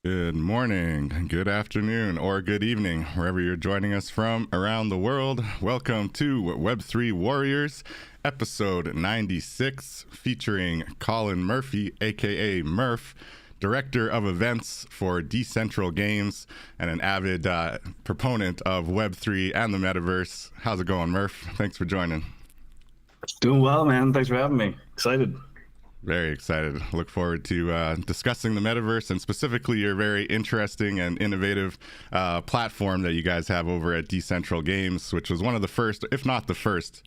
Good morning, good afternoon, or good evening, wherever you're joining us from around the world. Welcome to Web3 Warriors, episode 96, featuring Colin Murphy, aka Murph, Director of Events for Decentral Games, and an avid proponent of Web3 and the Metaverse. How's it going, Murph? Thanks for joining. Doing well, man. Thanks for having me. Excited. Very excited. Look forward to discussing the Metaverse and specifically your very interesting and innovative platform that you guys have over at Decentral Games, which was one of the first, if not the first,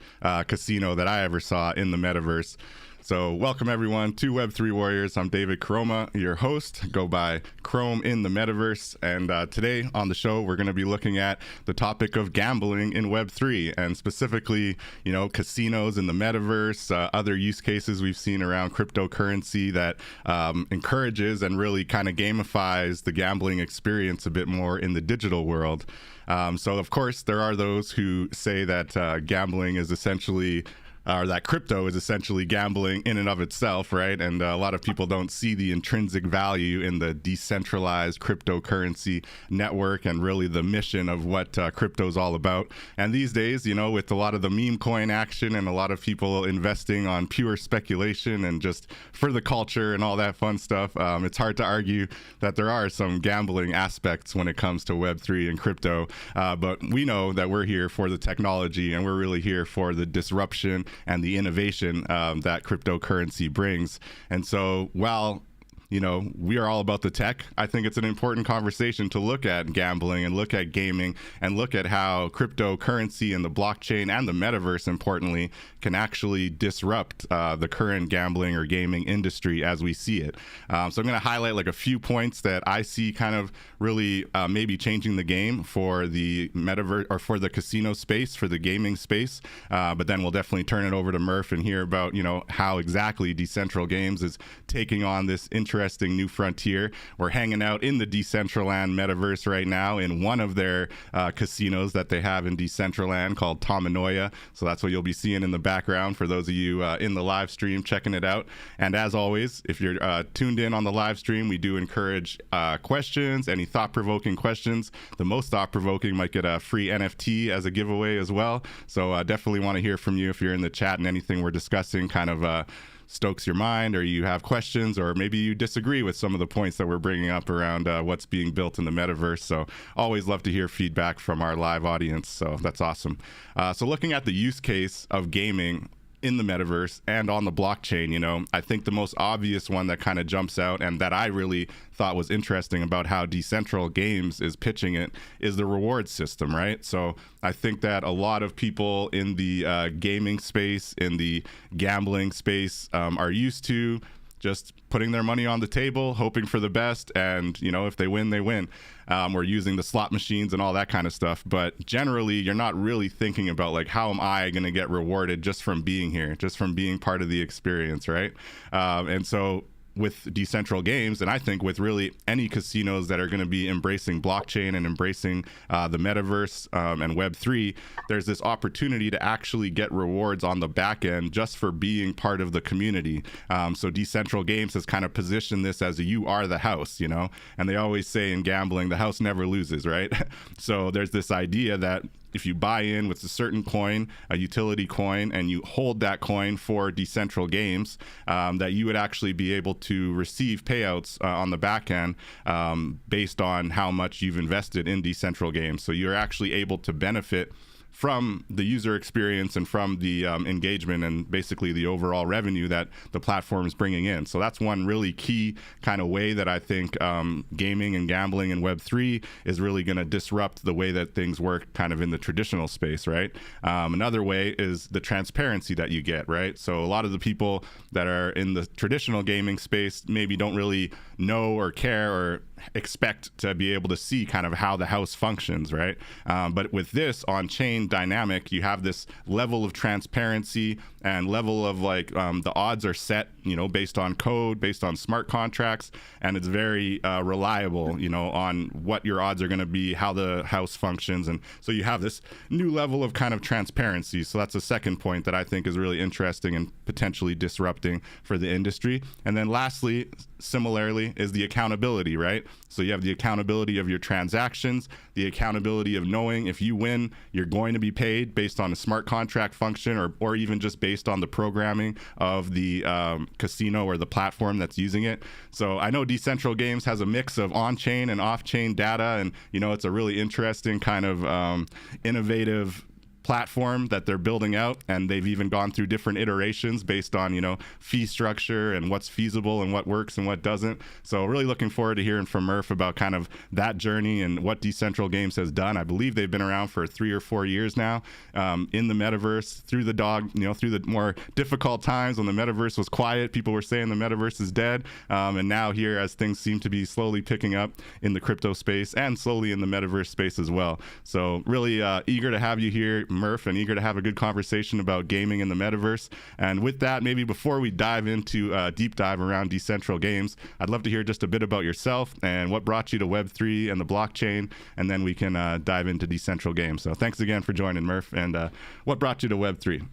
casino that I ever saw in the Metaverse. So welcome everyone to Web3 Warriors. I'm David Karoma, your host. Go by Chrome in the Metaverse. And today on the show, we're going to be looking at the topic of gambling in Web3 and specifically, you know, casinos in the Metaverse, other use cases we've seen around cryptocurrency that encourages and really kind of gamifies the gambling experience a bit more in the digital world. So of course, there are those who say that gambling is essentially or that crypto is essentially gambling in and of itself, right? And a lot of people don't see the intrinsic value in the decentralized cryptocurrency network and really the mission of what crypto is all about. And these days, you know, with a lot of the meme coin action and a lot of people investing on pure speculation and just for the culture and all that fun stuff, it's hard to argue that there are some gambling aspects when it comes to Web3 and crypto. But we know that we're here for the technology and we're really here for the disruption and the innovation that cryptocurrency brings. And so while, you know, we are all about the tech, I think it's an important conversation to look at gambling and look at gaming and look at how cryptocurrency and the blockchain and the metaverse, importantly, can actually disrupt the current gambling or gaming industry as we see it. So I'm going to highlight like a few points that I see kind of really maybe changing the game for the metaverse or for the casino space, for the gaming space. But then we'll definitely turn it over to Murph and hear about, you know, how exactly Decentral Games is taking on this interesting new frontier. We're hanging out in the Decentraland metaverse right now in one of their casinos that they have in Decentraland called Tamanoia. So that's what you'll be seeing in the background for those of you in the live stream checking it out. And as always, if you're tuned in on the live stream, we do encourage questions, any thought-provoking questions. The most thought-provoking might get a free NFT as a giveaway as well. So definitely want to hear from you if you're in the chat and anything we're discussing kind of stokes your mind, or you have questions, or maybe you disagree with some of the points that we're bringing up around what's being built in the metaverse. So always love to hear feedback from our live audience. So that's awesome. So looking at the use case of gaming in the metaverse and on the blockchain, you know, I think the most obvious one that kind of jumps out and that I really thought was interesting about how Decentral Games is pitching it is the reward system, right? So I think that a lot of people in the gaming space, in the gambling space, are used to just putting their money on the table, hoping for the best, and, you know, if they win, they win. We're using the slot machines and all that kind of stuff. But generally, you're not really thinking about, like, how am I going to get rewarded just from being here, just from being part of the experience, right? And so with Decentral Games, and I think with really any casinos that are going to be embracing blockchain and embracing the metaverse and Web3, there's this opportunity to actually get rewards on the back end just for being part of the community. So Decentral Games has kind of positioned this as you are the house, you know, and they always say in gambling, the house never loses, right? So there's this idea that if you buy in with a certain coin, a utility coin, and you hold that coin for Decentral Games, that you would actually be able to receive payouts on the back end based on how much you've invested in Decentral Games. So you're actually able to benefit from the user experience and from the engagement and basically the overall revenue that the platform is bringing in. So that's one really key kind of way that I think gaming and gambling in Web3 is really going to disrupt the way that things work kind of in the traditional space, right? Another way is the transparency that you get, right? So a lot of the people that are in the traditional gaming space maybe don't really know or care or expect to be able to see kind of how the house functions, right? But with this on-chain dynamic, you have this level of transparency and level of like the odds are set, you know, based on code, based on smart contracts, and it's very reliable, you know, on what your odds are going to be, how the house functions, and so you have this new level of kind of transparency. So that's a second point that I think is really interesting and potentially disrupting for the industry. And then lastly, similarly, is the accountability, right? So you have the accountability of your transactions, the accountability of knowing if you win, you're going going to be paid based on a smart contract function, or even just based on the programming of the casino or the platform that's using it. So I know Decentral Games has a mix of on-chain and off-chain data, and it's a really interesting kind of innovative platform that they're building out, and they've even gone through different iterations based on fee structure and what's feasible and what works and what doesn't. So really looking forward to hearing from Murph about kind of that journey and what Decentral Games has done. I believe they've been around for 3 or 4 years now, in the metaverse, through the more difficult times when the metaverse was quiet. People were saying the metaverse is dead, and now here, as things seem to be slowly picking up in the crypto space and slowly in the metaverse space as well. So really eager to have you here, Murph, and eager to have a good conversation about gaming in the metaverse. And with that, maybe before we dive into a deep dive around Decentral Games, I'd love to hear just a bit about yourself and what brought you to Web3 and the blockchain, and then we can dive into Decentral Games. So thanks again for joining, Murph, and what brought you to Web3?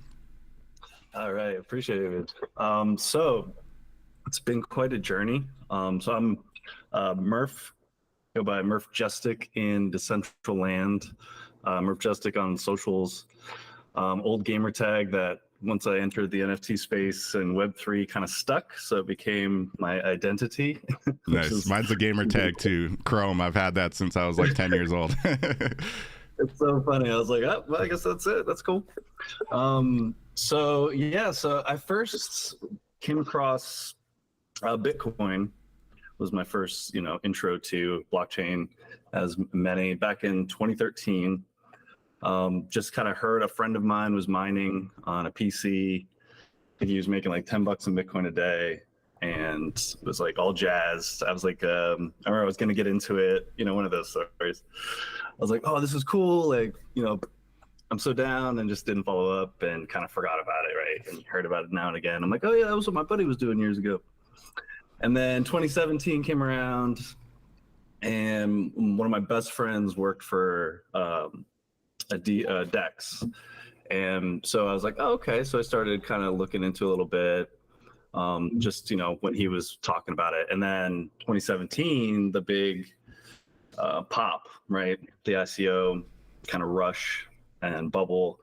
All right, appreciate it. So it's been quite a journey. So I'm Murph, go by Murph Justic in Decentral land. Murph Justic on socials. Old gamer tag that once I entered the NFT space and Web3 kind of stuck, so it became my identity. Nice. Mine's a gamer tag too. Chrome. I've had that since I was like 10 years old. It's so funny. I was like, oh, well, I guess that's it. That's cool. So I first came across Bitcoin. Was my first, intro to blockchain, as many, back in 2013. Just kind of heard a friend of mine was mining on a PC. He was making like $10 in Bitcoin a day, and was like all jazzed. I was like, I remember I was going to get into it, one of those stories. I was like, oh, this is cool. Like, I'm so down, and just didn't follow up and kind of forgot about it. Right. And heard about it now and again. I'm like, oh yeah, that was what my buddy was doing years ago. And then 2017 came around, and one of my best friends worked for Dex. And so I was like, oh, okay. So I started kind of looking into it a little bit, just, when he was talking about it. And then 2017, the big pop, right? The ICO kind of rush and bubble.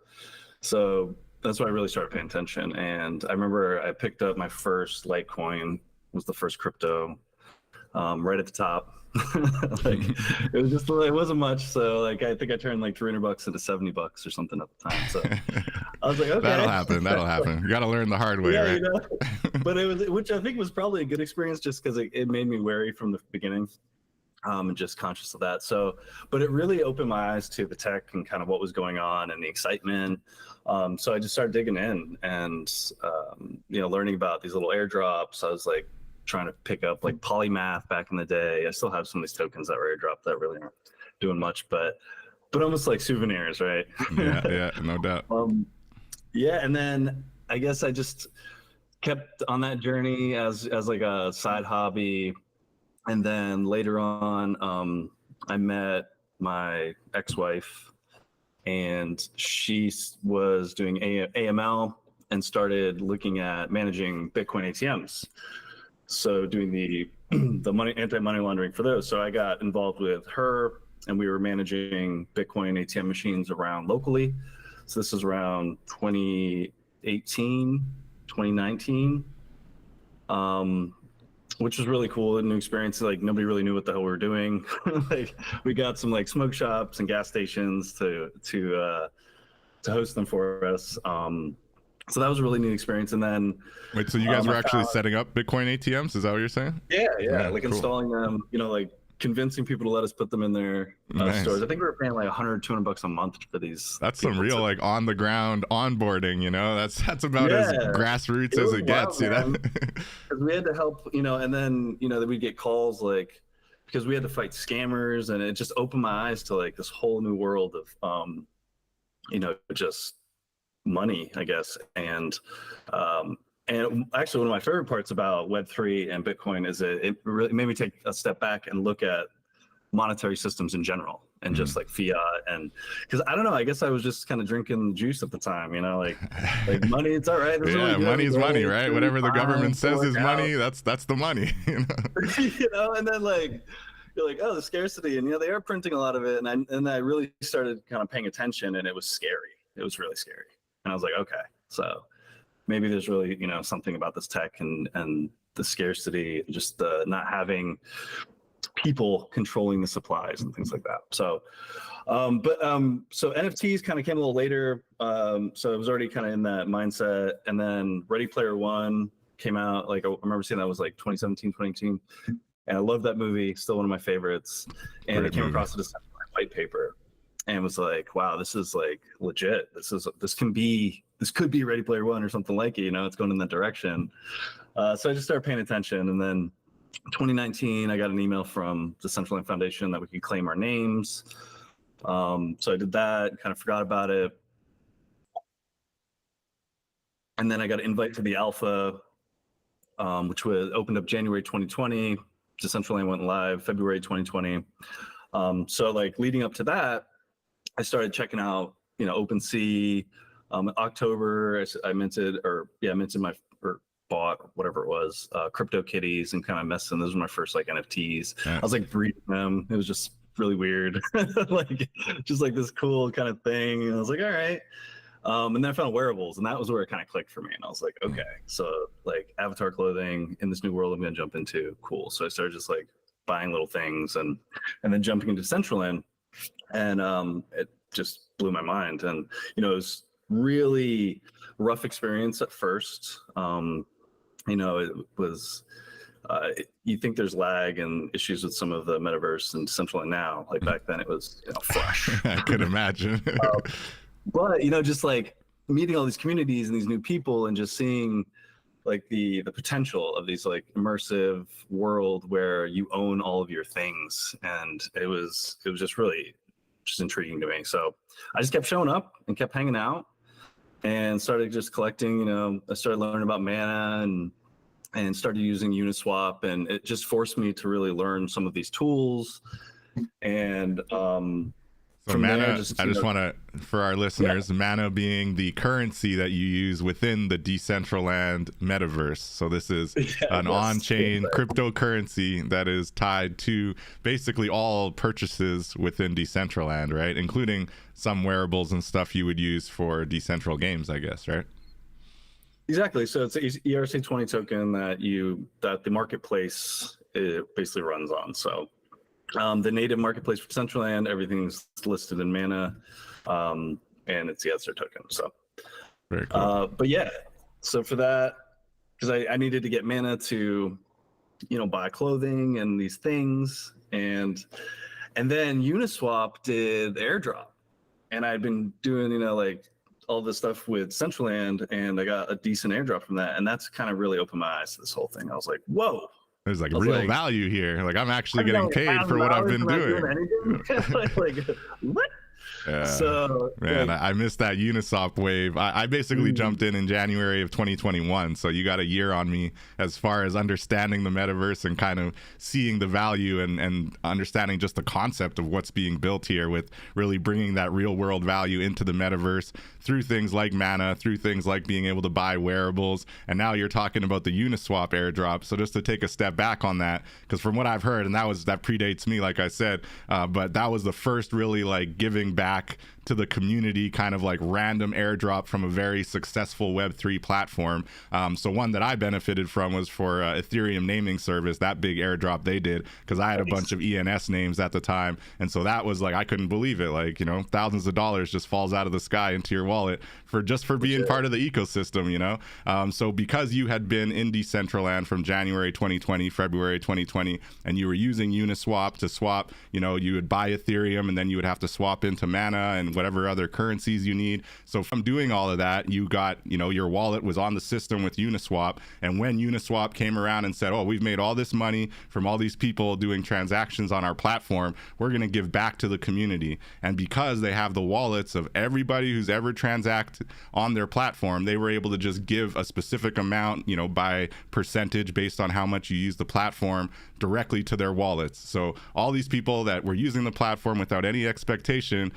So that's why I really started paying attention. And I remember I picked up my first Litecoin, was the first crypto, right at the top. Like it wasn't much. So like I think I turned like $300 into $70 or something at the time. So I was like, okay, that'll happen. You got to learn the hard way, yeah, right? But it was, which I think was probably a good experience, just because it made me wary from the beginning, and just conscious of that. So, but it really opened my eyes to the tech and kind of what was going on and the excitement. So I just started digging in and learning about these little airdrops. I was like trying to pick up like polymath back in the day. I still have some of these tokens that were airdropped that really aren't doing much, but almost like souvenirs, right? Yeah, no doubt. And then I guess I just kept on that journey as like a side hobby. And then later on, I met my ex-wife, and she was doing AML and started looking at managing Bitcoin ATMs. So doing the anti-money laundering for those. So I got involved with her, and we were managing Bitcoin ATM machines around locally. So this is around 2018, 2019, which was really cool. A new experience. Like nobody really knew what the hell we were doing. Like we got some like smoke shops and gas stations to host them for us. So that was a really neat experience. And then wait, so you guys were actually setting up Bitcoin ATMs? Is that what you're saying? Yeah, like cool. Installing them, like convincing people to let us put them in their stores. I think we were paying like $100, $200 a month for these. That's some real like on the ground onboarding, that's about as grassroots as it gets, Because we had to help, and then, then we'd get calls like, because we had to fight scammers, and it just opened my eyes to like this whole new world of, just money, I guess. And actually one of my favorite parts about Web3 and Bitcoin is it really made me take a step back and look at monetary systems in general, and just like fiat. And because I don't know, I guess I was just kind of drinking the juice at the time, like money, it's all right. Yeah, money is money, right? Whatever the government says is money, that's the money. And then like, you're like, oh, the scarcity, and they are printing a lot of it, and I really started kind of paying attention, and it was scary. It was really scary, and I was like, okay, so maybe there's really something about this tech and the scarcity, just the not having people controlling the supplies and things like that. So so NFTs kind of came a little later. So I was already kind of in that mindset, and then Ready Player One came out. Like, I remember seeing that was like 2017, 2018, and I love that movie. Still one of my favorites. And I came across a white paper, and was like, wow, this is like legit. This could be Ready Player One or something like it. It's going in that direction. So I just started paying attention, and then 2019, I got an email from the Decentral Foundation that we could claim our names. So I did that, kind of forgot about it. And then I got an invite to the alpha, which was opened up January 2020. Decentral went live February 2020. So like leading up to that, I started checking out, OpenSea. October, I minted my, or bought whatever it was, crypto kitties, and kind of messing. Those were my first like NFTs. Yeah. I was like breeding them. It was just really weird, like just like this cool kind of thing. And I was like, all right. And then I found wearables, and that was where it kind of clicked for me. And I was like, okay, so like avatar clothing in this new world I'm going to jump into. Cool. So I started just like buying little things and then jumping into Decentral, and it just blew my mind. And it was really rough experience at first. It was you think there's lag and issues with some of the metaverse and Decentral, now like back then it was fresh. I could imagine. But just like meeting all these communities and these new people, and just seeing like the potential of these like immersive world where you own all of your things, and it was just really just intriguing to me. So I just kept showing up and kept hanging out, and started just collecting. I started learning about mana and started using Uniswap, and it just forced me to really learn some of these tools. And so mana, I just want to, for our listeners, mana being the currency that you use within the Decentraland metaverse. So this is an on-chain cryptocurrency that is tied to basically all purchases within Decentraland, right? Including some wearables and stuff you would use for Decentral games, I guess, right? Exactly. So it's an ERC20 token that the marketplace basically runs on. So the native marketplace for Decentraland, everything's listed in mana, and it's their token. So very cool. But yeah, so for that, because I needed to get mana to buy clothing and these things, and then Uniswap did airdrop, and I'd been doing like all this stuff with Decentraland, and I got a decent airdrop from that, and that's kind of really opened my eyes to this whole thing. I was like, whoa. There's like real value here. Like I'm actually getting paid for what I've been doing. like what? Yeah. So man, I missed that Uniswap wave. I basically jumped in January of 2021. So you got a year on me as far as understanding the metaverse and kind of seeing the value and understanding just the concept of what's being built here, with really bringing that real world value into the metaverse through things like mana, through things like being able to buy wearables. And now you're talking about the Uniswap airdrop. So just to take a step back on that, because from what I've heard, and that predates me, like I said, but that was the first really like giving back to the community kind of like random airdrop from a very successful Web3 platform. So one that I benefited from was for Ethereum naming service, that big airdrop they did, because I had a bunch of ENS names at the time. And so that was like, I couldn't believe it. Like, thousands of dollars just falls out of the sky into your wallet for being part of the ecosystem, So because you had been in Decentraland from January 2020, February 2020, and you were using Uniswap to swap, you would buy Ethereum and then you would have to swap into mana and whatever other currencies you need. So from doing all of that, you got, your wallet was on the system with Uniswap. And when Uniswap came around and said, oh, we've made all this money from all these people doing transactions on our platform, we're going to give back to the community. And because they have the wallets of everybody who's ever transacted on their platform, they were able to just give a specific amount, by percentage based on how much you use the platform directly to their wallets. So all these people that were using the platform without any expectation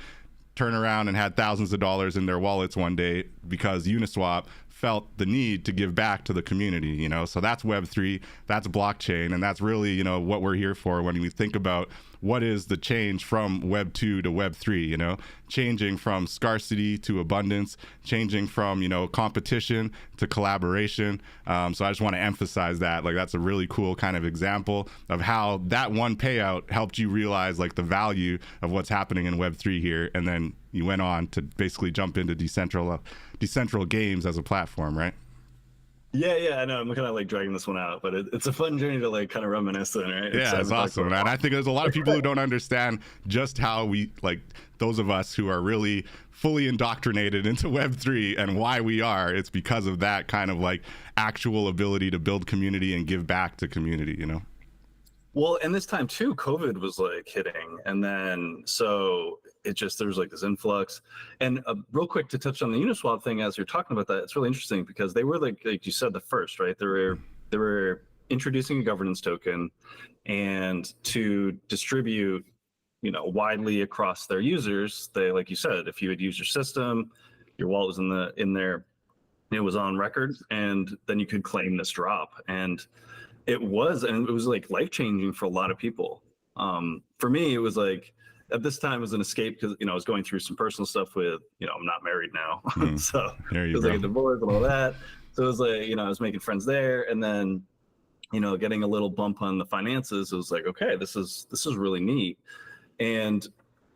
turn around and had thousands of dollars in their wallets one day because Uniswap felt the need to give back to the community, you know. So that's Web3, that's blockchain, and that's really, you know, what we're here for when we think about what is the change from Web 2 to Web 3, you know, changing from scarcity to abundance, changing from, you know, competition to collaboration. So I just want to emphasize that, like, that's a really cool kind of example of how that one payout helped you realize like the value of what's happening in Web 3 here. And then you went on to basically jump into Decentral Games as a platform, right? Yeah, I know. I'm kind of like dragging this one out, but it's a fun journey to like kind of reminisce on, right? Yeah, it's awesome. And I think there's a lot of people who don't understand just how we, like those of us who are really fully indoctrinated into Web3 and why we are. It's because of that kind of like actual ability to build community and give back to community, you know? Well, and this time too, COVID was like hitting, and then so it just there's like this influx. And real quick to touch on the Uniswap thing, as you're talking about that, it's really interesting because they were like you said, the first, right? They were introducing a governance token, and to distribute, you know, widely across their users. They, like you said, if you had used your system, your wallet was in there, it was on record, and then you could claim this drop. And it was like life-changing for a lot of people. For me, it was like, at this time it was an escape because, you know, I was going through some personal stuff with, you know, I'm not married now. So it was like a divorce and all that. So it was like, you know, I was making friends there, and then, you know, getting a little bump on the finances. It was like, okay, this is really neat. And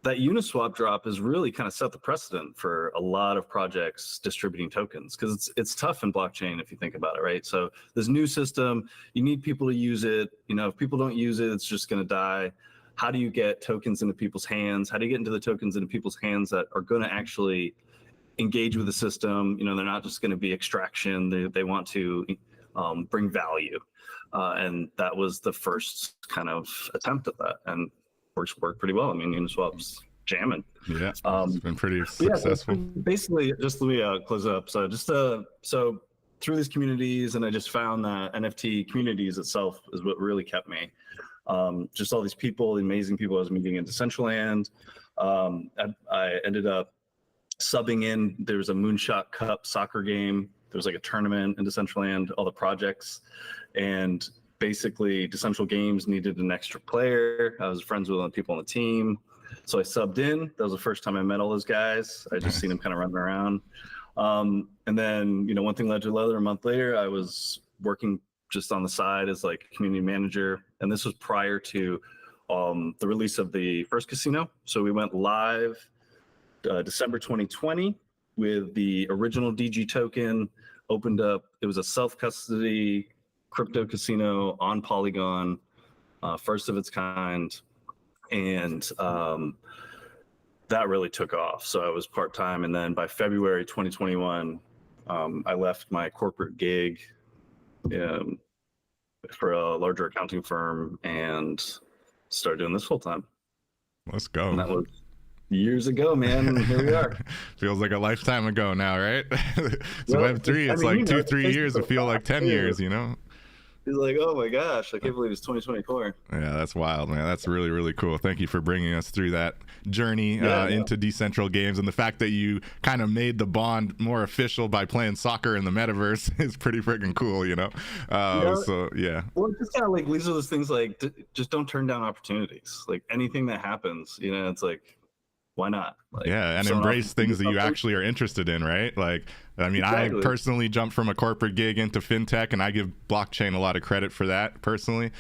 that Uniswap drop has really kind of set the precedent for a lot of projects distributing tokens, because it's tough in blockchain if you think about it, right? So this new system, you need people to use it. You know, if people don't use it, it's just going to die. How do you get tokens into people's hands? How do you get into the tokens into people's hands that are going to actually engage with the system? You know, they're not just going to be extraction. They want to bring value. And that was the first kind of attempt at that. And worked pretty well. I mean, Uniswap's jamming. Yeah, it's been pretty successful. Yeah, basically, just let me close up. So so through these communities, and I just found that NFT communities itself is what really kept me. Just all these people, the amazing people I was meeting in Decentraland. I ended up subbing in. There was a Moonshot Cup soccer game. There was like a tournament in Decentraland, all the projects, and basically Decentral Games needed an extra player. I was friends with people on the team, so I subbed in. That was the first time I met all those guys. I just seen them kind of running around. And then, you know, one thing led to another. A month later, I was working just on the side as like community manager. And this was prior to the release of the first casino. So we went live December 2020 with the original DG token, opened up. It was a self-custody crypto casino on Polygon, first of its kind. And that really took off. So I was part-time. And then by February 2021, I left my corporate gig for a larger accounting firm and started doing this full-time. Let's go. And that was years ago, man. And here we are. Feels like a lifetime ago now, right? So Web3, it's like 2-3 years. It feel like 10 years, you know? He's like, oh my gosh, I can't believe it's 2024. Yeah, that's wild, man. That's really, really cool. Thank you for bringing us through that journey into Decentral Games. And the fact that you kind of made the bond more official by playing soccer in the metaverse is pretty freaking cool, you know? So, yeah. Well, it's just kind of like, these are those things like, just don't turn down opportunities. Like anything that happens, you know, it's like, why not? Like, yeah, and embrace things that you actually are interested in, right? Like, I mean, exactly. I personally jumped from a corporate gig into fintech, and I give blockchain a lot of credit for that personally.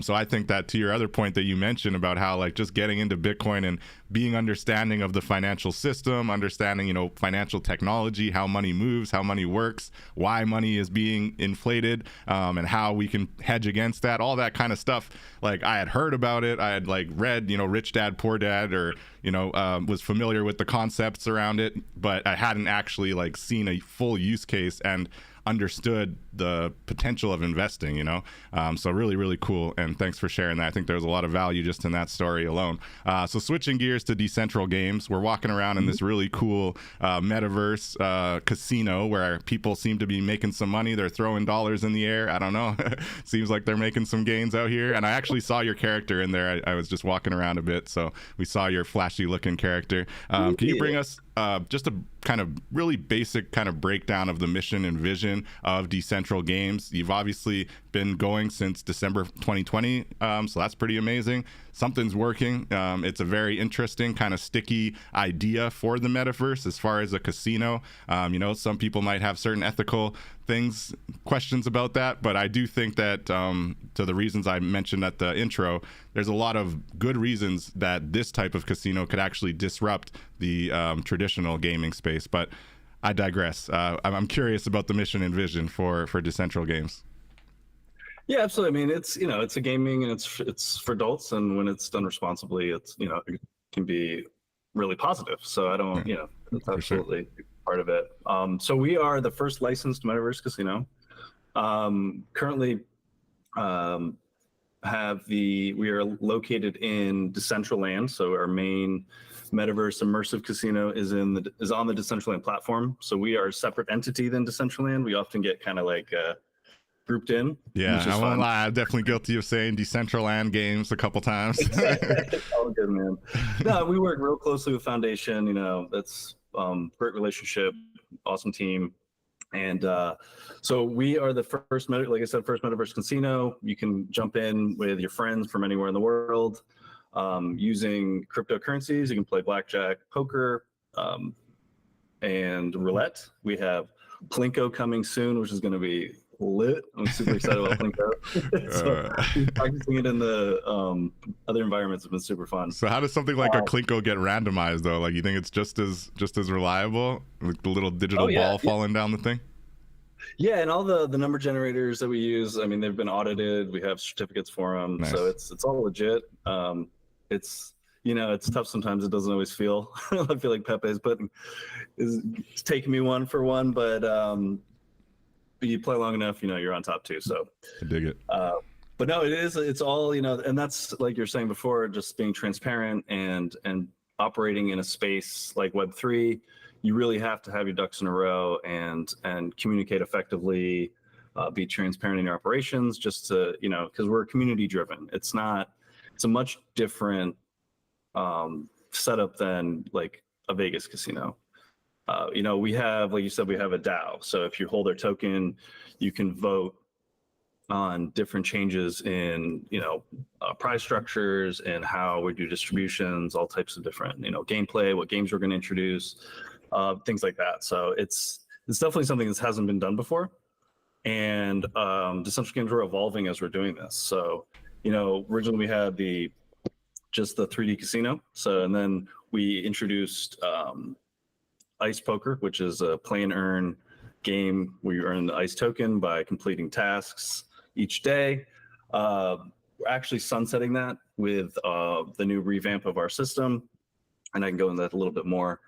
So I think that, to your other point that you mentioned about how like just getting into Bitcoin and being understanding of the financial system, understanding, you know, financial technology, how money moves, how money works, why money is being inflated, and how we can hedge against that, all that kind of stuff. Like, I had heard about it. I had like read, you know, Rich Dad, Poor Dad, or, you know, was familiar with the concepts around it, but I hadn't actually like seen a full use case and understood the potential of investing, you know? So really, really cool. And thanks for sharing that. I think there's a lot of value just in that story alone. So switching gears to Decentral Games, we're walking around in this really cool metaverse casino where people seem to be making some money. They're throwing dollars in the air. I don't know. Seems like they're making some gains out here. And I actually saw your character in there. I was just walking around a bit. So we saw your flashy looking character. Can you bring us just a kind of really basic kind of breakdown of the mission and vision of Decentral Games. You've obviously been going since December 2020, so that's pretty amazing. Something's working. It's a very interesting kind of sticky idea for the metaverse as far as a casino. Some people might have certain ethical questions about that, but I do think that to the reasons I mentioned at the intro, there's a lot of good reasons that this type of casino could actually disrupt the traditional gaming space. But I digress. I'm curious about the mission and vision for Decentral Games. Yeah, absolutely. I mean, it's a gaming, and it's for adults, and when it's done responsibly, it can be really positive. So I don't, that's absolutely part of it. So we are the first licensed metaverse casino. Currently, we are located in Decentraland. So our main metaverse immersive casino is on the Decentraland platform. So we are a separate entity than Decentraland. We often get kind of like grouped in. Yeah, I won't lie. I'm definitely guilty of saying Decentraland Games a couple times. All good, man. No, we work real closely with Foundation. That's great relationship, awesome team. And so we are the first, like I said, first metaverse casino. You can jump in with your friends from anywhere in the world using cryptocurrencies. You can play blackjack, poker, and roulette. We have Plinko coming soon, which is going to be lit. I'm super excited about Plinko. So practicing it in the other environments has been super fun. So how does something like a Plinko get randomized though? Like, you think it's just as reliable, like the little digital ball falling down the thing? Yeah, and all the number generators that we use, I mean, they've been audited. We have certificates for them. Nice. So it's all legit. It's tough sometimes. It doesn't always feel. I feel like Pepe's is taking me one for one, but you play long enough, you're on top too. So I dig it. But no, it's all, and that's like you're saying before, just being transparent and operating in a space like Web3. You really have to have your ducks in a row and communicate effectively, be transparent in your operations, just to, because we're community driven. It's a much different setup than like a Vegas casino. We have, like you said, we have a DAO. So if you hold our token, you can vote on different changes in, prize structures and how we do distributions, all types of different, gameplay, what games we're going to introduce, things like that. So it's definitely something that hasn't been done before. And Decentral Games, we're evolving as we're doing this. So, originally we had just the 3D casino. So, and then we introduced Ice Poker, which is a play and earn game where you earn the ice token by completing tasks each day. We're actually sunsetting that with the new revamp of our system, and I can go into that a little bit more.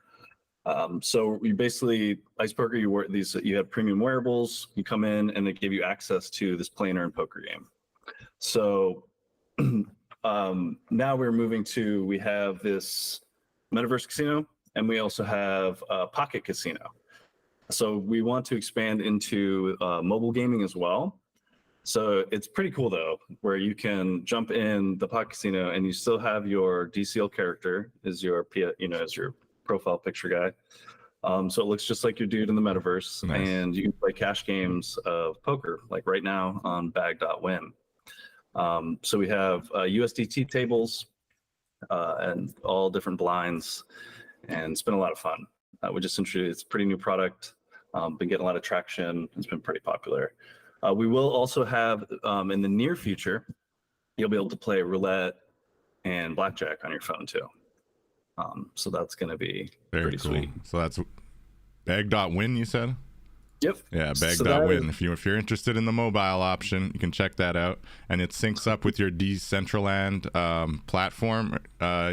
So you basically, Ice Poker, you have premium wearables, you come in and they give you access to this play and earn poker game. So now we have this metaverse casino, and we also have a pocket casino. So we want to expand into mobile gaming as well. So it's pretty cool though, where you can jump in the pocket casino and you still have your DCL character as your profile picture guy. So it looks just like your dude in the metaverse. Nice. And you can play cash games of poker, like right now on bag.win. So we have USDT tables and all different blinds, and it's been a lot of fun. We just introduced, it's a pretty new product, been getting a lot of traction. It's been pretty popular. We will also have, in the near future, you'll be able to play roulette and blackjack on your phone too. So that's going to be pretty cool. Sweet. So that's bag.win, you said? Yep. Yeah, bag.win. If you're interested in the mobile option, you can check that out. And it syncs up with your Decentraland platform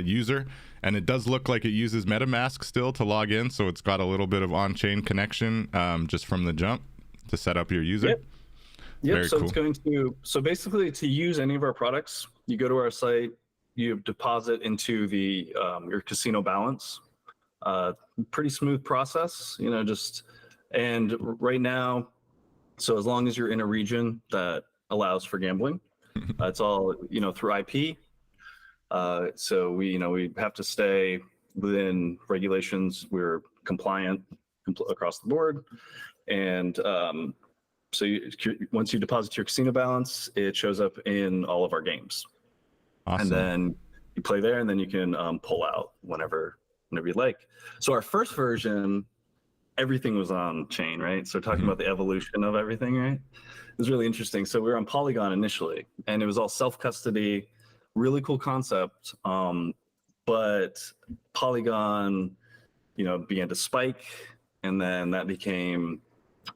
user. And it does look like it uses MetaMask still to log in. So it's got a little bit of on-chain connection just from the jump to set up your user. Yep. Very So cool. it's going to, so basically to use any of our products, you go to our site, you deposit into the your casino balance. Pretty smooth process, and right now, so as long as you're in a region that allows for gambling, it's all through IP. So we have to stay within regulations. We're compliant across the board. And so once you deposit your casino balance, it shows up in all of our games. Awesome. And then you play there, and then you can pull out whenever you like. So our first version, everything was on chain, right? So talking about the evolution of everything, right? It was really interesting. So we were on Polygon initially, and it was all self-custody, really cool concept. But Polygon, began to spike, and then that became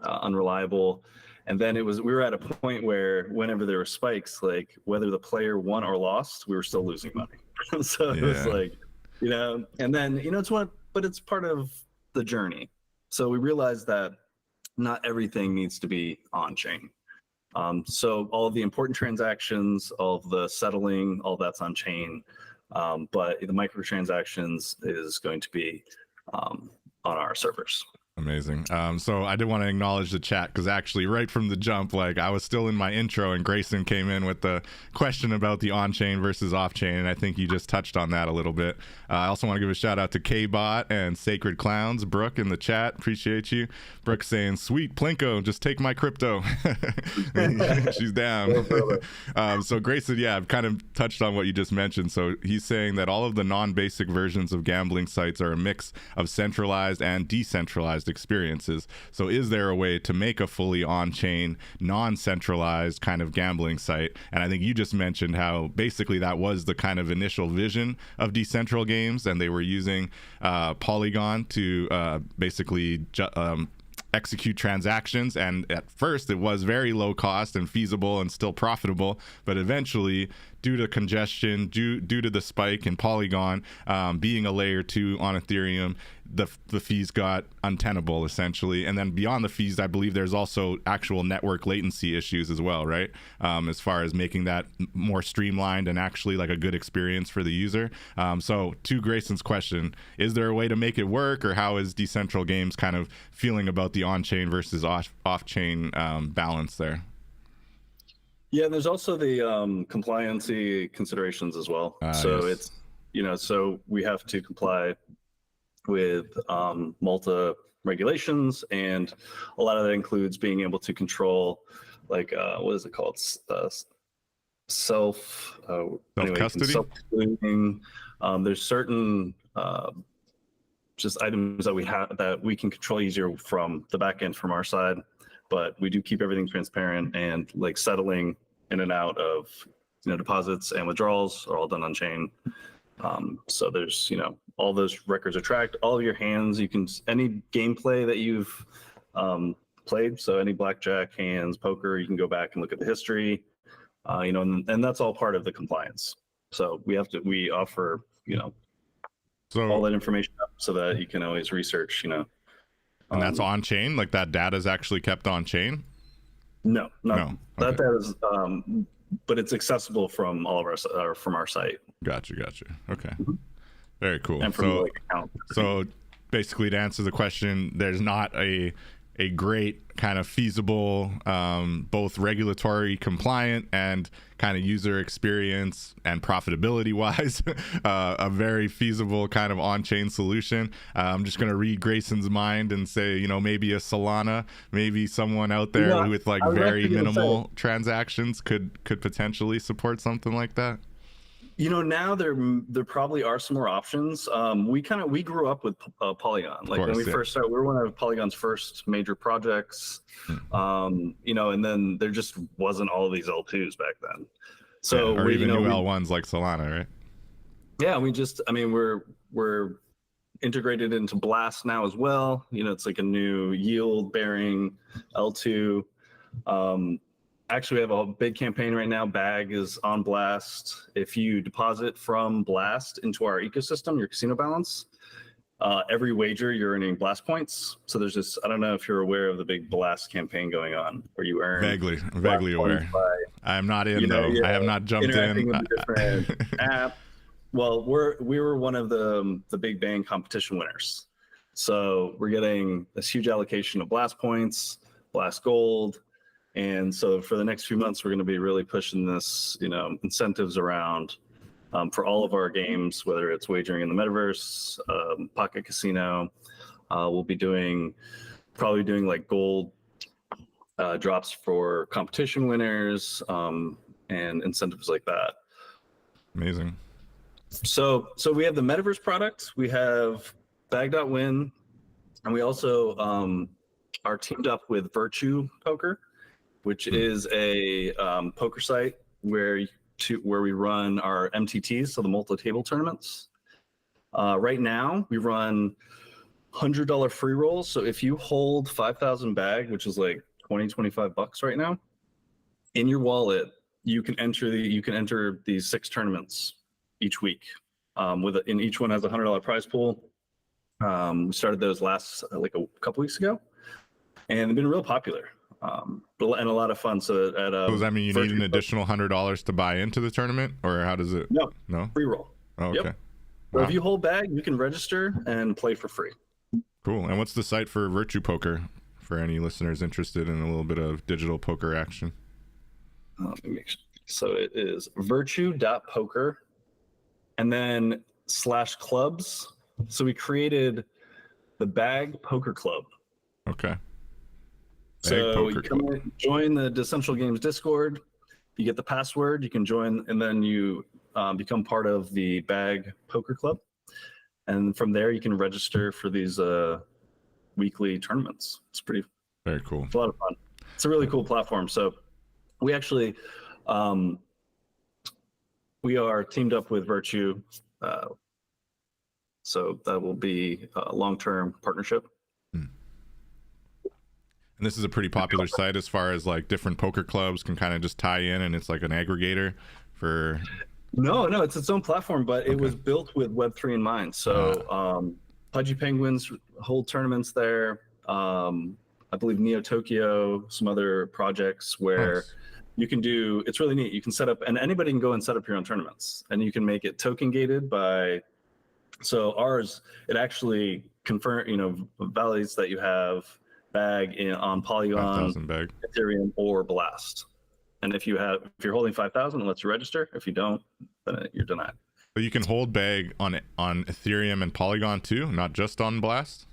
unreliable. And then we were at a point where whenever there were spikes, like whether the player won or lost, we were still losing money. So it was like, and then, it's part of the journey. So we realized that not everything needs to be on chain. So all of the important transactions, all of the settling, all that's on chain. But the microtransactions is going to be on our servers. Amazing. So I did want to acknowledge the chat, because actually right from the jump, like I was still in my intro and Grayson came in with the question about the on-chain versus off-chain, and I think you just touched on that a little bit. I also want to give a shout out to K-Bot and Sacred Clowns. Brooke in the chat, appreciate you. Brooke saying, sweet Plinko, just take my crypto. She's down. So Grayson, I've kind of touched on what you just mentioned. So he's saying that all of the non-basic versions of gambling sites are a mix of centralized and decentralized experiences. So is there a way to make a fully on-chain, non-centralized kind of gambling site? And I think you just mentioned how basically that was the kind of initial vision of Decentral Games, and they were using Polygon to basically execute transactions, and at first it was very low cost and feasible and still profitable, but eventually, due to congestion, due to the spike in Polygon being a layer 2 on Ethereum, the fees got untenable essentially. And then beyond the fees, I believe there's also actual network latency issues as well, right? As far as making that more streamlined and actually like a good experience for the user. So to Grayson's question, is there a way to make it work, or how is Decentral Games kind of feeling about the on-chain versus off-chain balance there? Yeah, there's also the compliancy considerations as well. So yes. It's, so we have to comply with Malta regulations, and a lot of that includes being able to control, like, what is it called? Self-custody? Self-custody. There's certain just items that we have that we can control easier from the back end from our side, but we do keep everything transparent, and like settling in and out of deposits and withdrawals are all done on chain. So there's all those records are tracked, all of your hands, any gameplay that you've played, so any blackjack hands, poker, you can go back and look at the history, and that's all part of the compliance. So we offer so all that information up so that you can always research, and that's on chain, like that data is actually kept on chain? No. Okay. That data is but it's accessible from all of from our site. Gotcha. Okay. Very cool. And from So basically, to answer the question, there's not a great kind of feasible, both regulatory compliant and kind of user experience and profitability wise, a very feasible kind of on-chain solution. I'm just going to read Grayson's mind and say, maybe a Solana, maybe someone out there with like very minimal transactions could potentially support something like that. Now there probably are some more options. We grew up with Polygon. Like when we first started, we were one of Polygon's first major projects. And then there just wasn't all of these L2s back then. So or even new L1s like Solana, right? Yeah, we're integrated into Blast now as well. It's like a new yield-bearing L2. Actually, we have a big campaign right now. Bag is on Blast. If you deposit from Blast into our ecosystem, your casino balance, every wager you're earning Blast points. So there's this, I don't know if you're aware of the big Blast campaign going on where you earn vaguely aware. I am not in though. I have not jumped in. With a different app. Well, we were one of the Big Bang competition winners. So we're getting this huge allocation of Blast points, Blast Gold. And so for the next few months, we're going to be really pushing this, incentives around for all of our games, whether it's wagering in the metaverse, Pocket Casino. We'll be probably doing like gold drops for competition winners and incentives like that. Amazing. So we have the metaverse product, we have Bag.win, and we also are teamed up with Virtue Poker, which is a poker site where we run our MTTs, so the multi-table tournaments. Right now, we run $100 free rolls. So if you hold 5,000 bag, which is like $25 right now, in your wallet, you can enter these 6 tournaments each week. And each one has a $100 prize pool. We started those last like a couple weeks ago, and they've been real popular and a lot of fun. So does that mean you need an additional $100 to buy into the tournament, or how does it? No, free roll. Oh, okay. Yep. So if you hold bag, you can register and play for free. Cool. And what's the site for Virtue Poker for any listeners interested in a little bit of digital poker action? Let me make sure. So it is virtue.poker and then /clubs. So we created the Bag Poker Club. Okay. So you join the Decentral Games Discord, you get the password, you can join, and then you become part of the Bag Poker Club. And from there, you can register for these weekly tournaments. It's very cool. It's a lot of fun. It's a really cool platform. So we actually, we are teamed up with Virtue. So that will be a long-term partnership. And this is a pretty popular site as far as like different poker clubs can kind of just tie in, and it's like an aggregator for. No, it's its own platform, but it was built with Web3 in mind. So Pudgy Penguins hold tournaments there. I believe Neo Tokyo, some other projects where you can do, it's really neat. You can set up, and anybody can go and set up your own tournaments, and you can make it token gated so ours, it actually validates that you have bag on Polygon, Ethereum, or Blast. And if you're holding 5,000, it lets you register. If you don't, then you're denied. But you can hold bag on Ethereum and Polygon too, not just on Blast?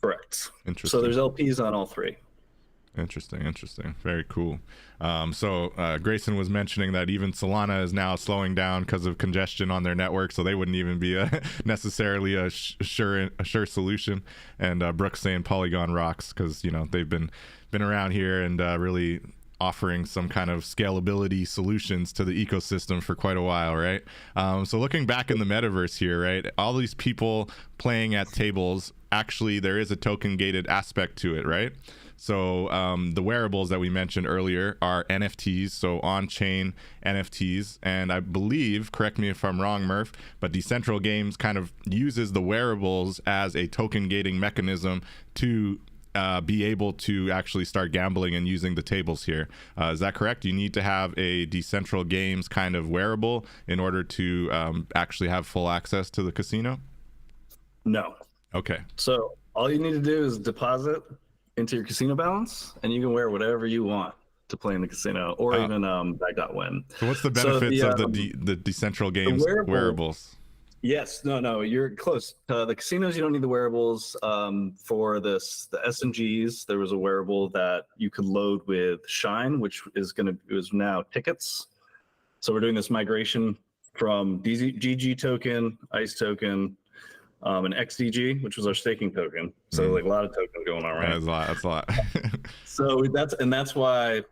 Correct. Interesting. So there's LPs on all 3. Interesting. Very cool. So Grayson was mentioning that even Solana is now slowing down because of congestion on their network, so they wouldn't even be necessarily a sure solution. And Brooks saying Polygon rocks because they've been around here and really offering some kind of scalability solutions to the ecosystem for quite a while, right? So looking back in the metaverse here, right, all these people playing at tables, actually there is a token gated aspect to it, right? So the wearables that we mentioned earlier are NFTs, so on-chain NFTs. And I believe, correct me if I'm wrong, Murph, but Decentral Games kind of uses the wearables as a token gating mechanism to be able to actually start gambling and using the tables here. Is that correct? You need to have a Decentral Games kind of wearable in order to actually have full access to the casino? No. Okay. So all you need to do is deposit into your casino balance, and you can wear whatever you want to play in the casino, or even Bag.win. So what's the benefits of the Decentral Games wearables? Yes, no, you're close. The casinos, you don't need the wearables. For the SNGs, there was a wearable that you could load with Shine, which is now tickets. So we're doing this migration from GG token, ICE token, and XDG, which was our staking token. So like a lot of tokens going on, right? That's a lot. So that's why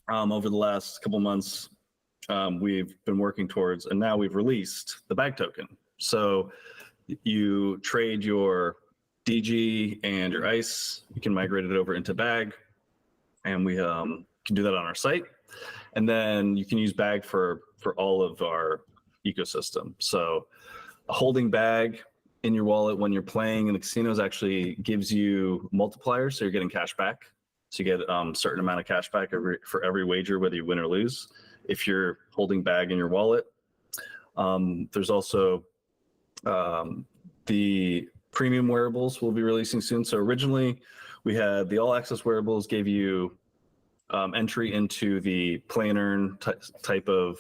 over the last couple months we've been working towards, and now we've released the bag token. So you trade your DG and your ICE, you can migrate it over into bag, and we can do that on our site. And then you can use bag for all of our ecosystem. So a holding bag in your wallet when you're playing in the casinos actually gives you multipliers, so you're getting cash back. So you get a certain amount of cash back for every wager, whether you win or lose, if you're holding bag in your wallet. There's also the premium wearables we'll be releasing soon. So originally we had the all access wearables gave you entry into the play and earn type of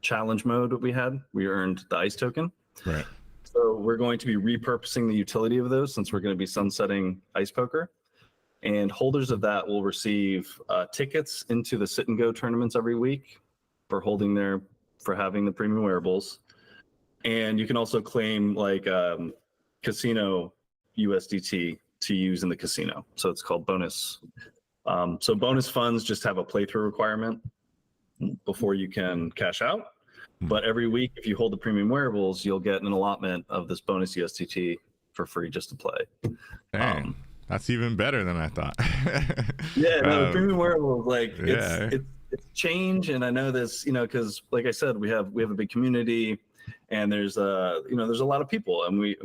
challenge mode that we had, we earned the ice token. Right. So we're going to be repurposing the utility of those since we're going to be sunsetting ice poker. And holders of that will receive tickets into the sit and go tournaments every week for having the premium wearables. And you can also claim like casino USDT to use in the casino. So it's called bonus. So bonus funds just have a playthrough requirement before you can cash out. But every week, if you hold the premium wearables, you'll get an allotment of this bonus USDT for free just to play. Dang, that's even better than I thought. Yeah, no, the premium wearables, like it's change, and I know this, because like I said, we have a big community, and there's there's a lot of people, and we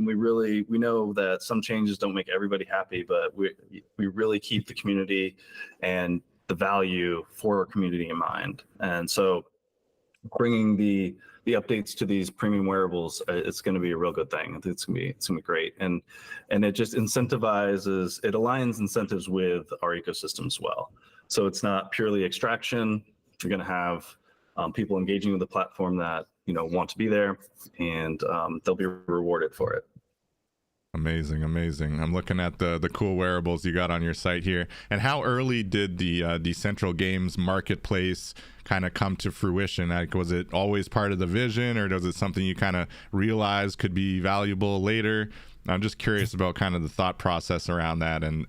know that some changes don't make everybody happy, but we really keep the community and the value for our community in mind, and so bringing the updates to these premium wearables, it's going to be a real good thing. It's going to be great, and it just aligns incentives with our ecosystem as well. So it's not purely extraction. You're going to have people engaging with the platform that want to be there, and they'll be rewarded for it. Amazing. I'm looking at the cool wearables you got on your site here. And how early did the Decentral Games marketplace kind of come to fruition? Like, was it always part of the vision, or was it something you kind of realized could be valuable later? I'm just curious about kind of the thought process around that and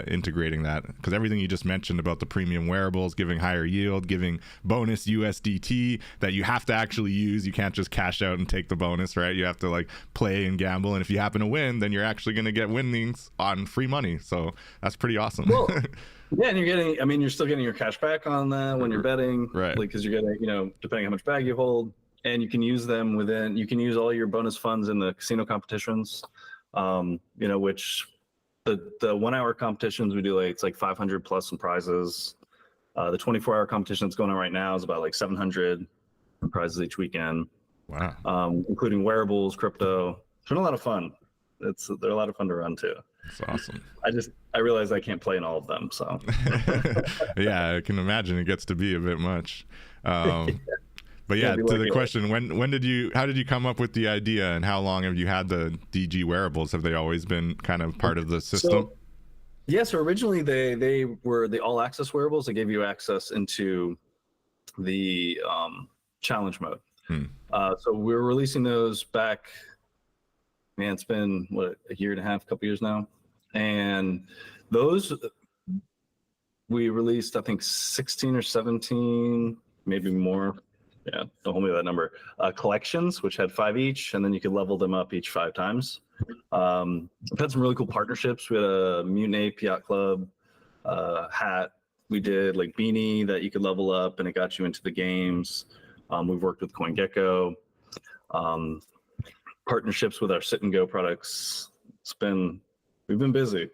integrating that, because everything you just mentioned about the premium wearables, giving higher yield, giving bonus USDT that you have to actually use. You can't just cash out and take the bonus, right? You have to like play and gamble. And if you happen to win, then you're actually going to get winnings on free money. So that's pretty awesome. Well, yeah, and you're still getting your cash back on that when you're betting, right? Like, because you're getting, depending how much bag you hold, and you can use them you can use all your bonus funds in the casino competitions. Which the 1 hour competitions we do, it's like 500 plus in prizes. The 24-hour competition that's going on right now is about like 700 prizes each weekend. Wow. Including wearables, crypto. It's been a lot of fun. They're a lot of fun to run too. That's awesome. I realize I can't play in all of them, so. Yeah, I can imagine it gets to be a bit much. But yeah, to the question, how did you come up with the idea, and how long have you had the DG wearables? Have they always been kind of part of the system? So originally they were the all access wearables that gave you access into the challenge mode. So we were releasing those back, it's been a year and a half, couple years now. And those we released, I think 16 or 17, maybe more. Yeah, don't hold me to that number. Collections, which had 5 each, and then you could level them up each 5 times. We've had some really cool partnerships. We had a Mutant Ape Yacht Club hat. We did like beanie that you could level up, and it got you into the games. We've worked with CoinGecko. Partnerships with our sit and go products. We've been busy.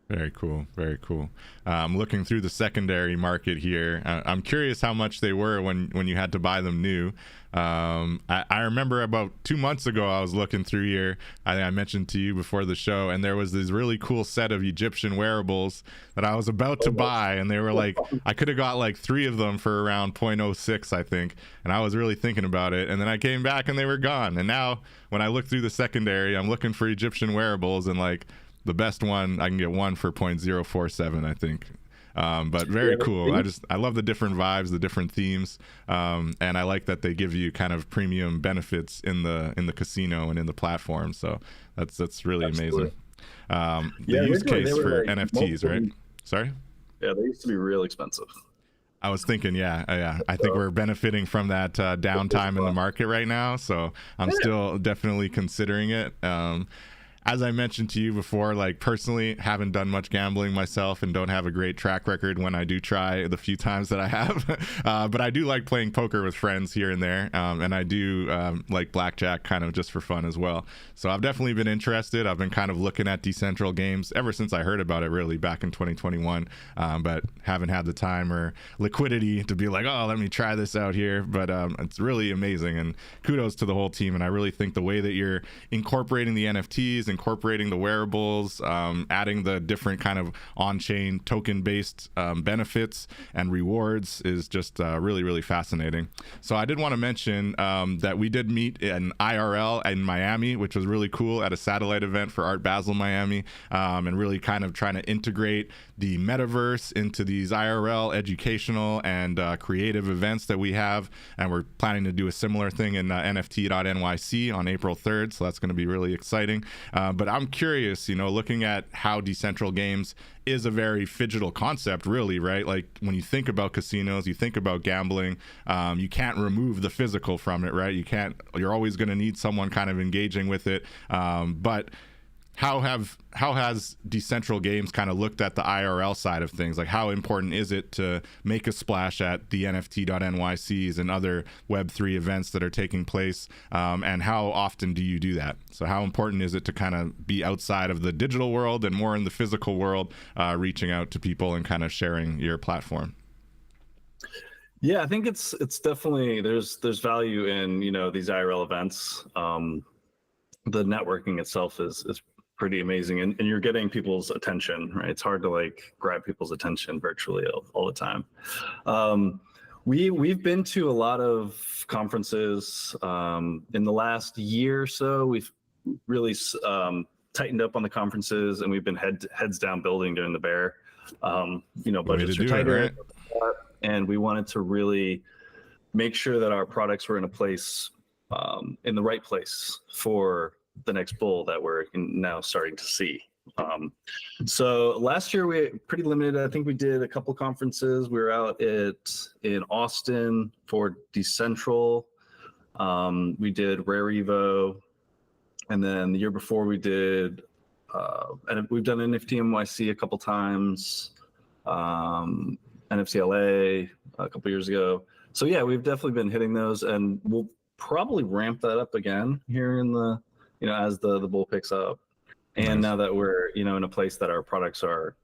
Very cool. I'm looking through the secondary market here. I'm curious how much they were when you had to buy them new. I remember about 2 months ago, I was looking through here. I think I mentioned to you before the show, and there was this really cool set of Egyptian wearables that I was about to buy, and they were like, I could have got like 3 of them for around 0.06, I think, and I was really thinking about it, and then I came back and they were gone. And now when I look through the secondary, I'm looking for Egyptian wearables, and like the best one, I can get one for 0.047, I think. But very cool. I love the different vibes, the different themes, and I like that they give you kind of premium benefits in the casino and in the platform. So that's really amazing. The use case for like NFTs, right? Sorry? Yeah, they used to be real expensive. I was thinking, yeah. I think we're benefiting from that downtime in the market right now. So I'm still definitely considering it. As I mentioned to you before, like personally, haven't done much gambling myself and don't have a great track record when I do try the few times that I have. But I do like playing poker with friends here and there. And I do like blackjack kind of just for fun as well. So I've definitely been interested. I've been kind of looking at Decentral Games ever since I heard about it, really back in 2021. But haven't had the time or liquidity to be like, oh, let me try this out here. But it's really amazing. And kudos to the whole team. And I really think the way that you're incorporating the NFTs, incorporating the wearables, adding the different kind of on-chain token-based benefits and rewards is just really, really fascinating. So I did want to mention that we did meet in IRL in Miami, which was really cool, at a satellite event for Art Basel Miami, and really kind of trying to integrate the metaverse into these IRL educational and creative events that we have. And we're planning to do a similar thing in NFT.NYC on April 3rd. So that's going to be really exciting. But I'm curious, looking at how Decentral Games is a very phygital concept, really, right? Like when you think about casinos, you think about gambling, you can't remove the physical from it, right? You're always going to need someone kind of engaging with it. But how has Decentral Games kind of looked at the IRL side of things? Like, how important is it to make a splash at the NFT.NYCs and other Web3 events that are taking place? And how often do you do that? So how important is it to kind of be outside of the digital world and more in the physical world, reaching out to people and kind of sharing your platform? Yeah, I think it's definitely, there's value in, these IRL events. The networking itself is pretty amazing, and you're getting people's attention, right? It's hard to like grab people's attention virtually all the time. We've been to a lot of conferences in the last year or so. We've really tightened up on the conferences, and we've been heads down building during the bear. Budgets are tighter, right? And we wanted to really make sure that our products were in a place, in the right place for the next bull that we're now starting to see. So last year we pretty limited. I think we did a couple conferences. We were out in Austin for Decentral. We did Rare Evo, and then the year before we did, and we've done NFT NYC a couple times, NFC LA a couple years ago. So yeah, we've definitely been hitting those, and we'll probably ramp that up again here in the, as the bull picks up. And now that we're, in a place that our products are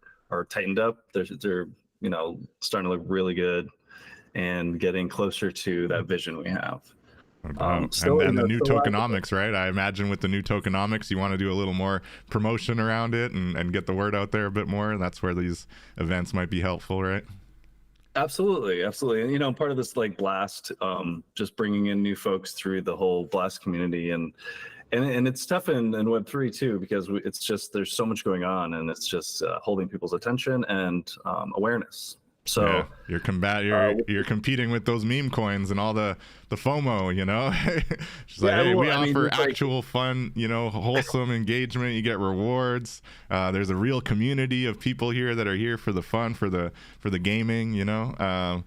tightened up, they're starting to look really good and getting closer to that vision we have. And the new tokenomics, right? I imagine with the new tokenomics, you want to do a little more promotion around it and get the word out there a bit more. That's where these events might be helpful, right? Absolutely. And part of this like Blast, just bringing in new folks through the whole Blast community, and it's tough in Web3 too, because it's just, there's so much going on, and it's just holding people's attention and awareness. So yeah, you're competing with those meme coins and all the FOMO, Just we offer actual fun, wholesome engagement. You get rewards. There's a real community of people here that are here for the fun, for the gaming, And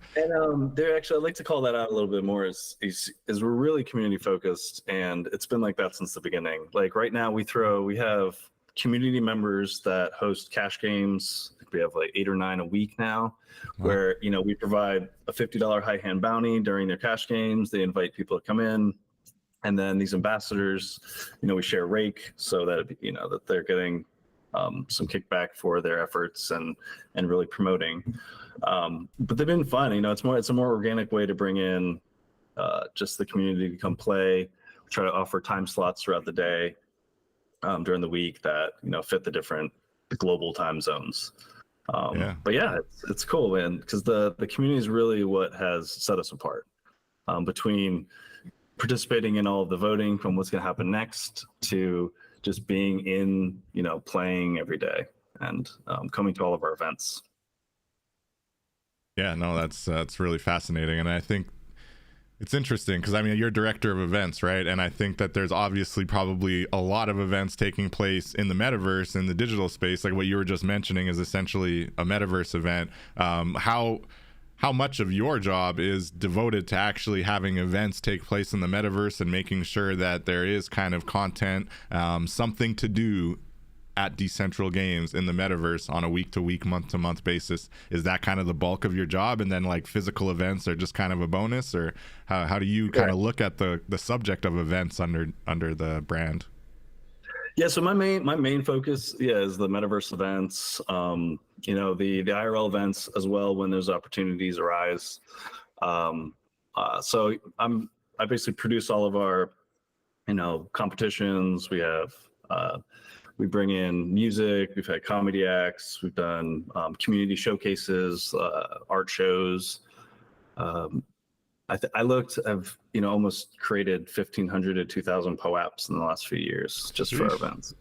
they're actually, I'd like to call that out a little bit more. Is we're really community focused, and it's been like that since the beginning. Like right now, we have community members that host cash games. We have like 8 or 9 a week now, where we provide a $50 high hand bounty during their cash games. They invite people to come in, and then these ambassadors, we share rake so that that they're getting some kickback for their efforts and really promoting. But they've been fun. It's a more organic way to bring in just the community to come play. We try to offer time slots throughout the day, during the week that fit the global time zones. But yeah, it's cool, man, because the community is really what has set us apart, between participating in all of the voting from what's going to happen next to just being in, playing every day and coming to all of our events. Yeah, no, that's really fascinating. And I think it's interesting because you're director of events, right? And I think that there's obviously probably a lot of events taking place in the metaverse, in the digital space. Like what you were just mentioning is essentially a metaverse event. How much of your job is devoted to actually having events take place in the metaverse and making sure that there is kind of content, something to do at Decentral Games in the metaverse on a week-to-week, month-to-month basis? Is that kind of the bulk of your job, and then like physical events are just kind of a bonus? Or how do you kind of look at the subject of events under the brand? Yeah, so my main focus is the metaverse events, the IRL events as well when those opportunities arise. So I basically produce all of our competitions. We have we bring in music. We've had comedy acts. We've done community showcases, art shows. I looked. I've almost created 1,500 to 2,000 POAPs in the last few years just for our events.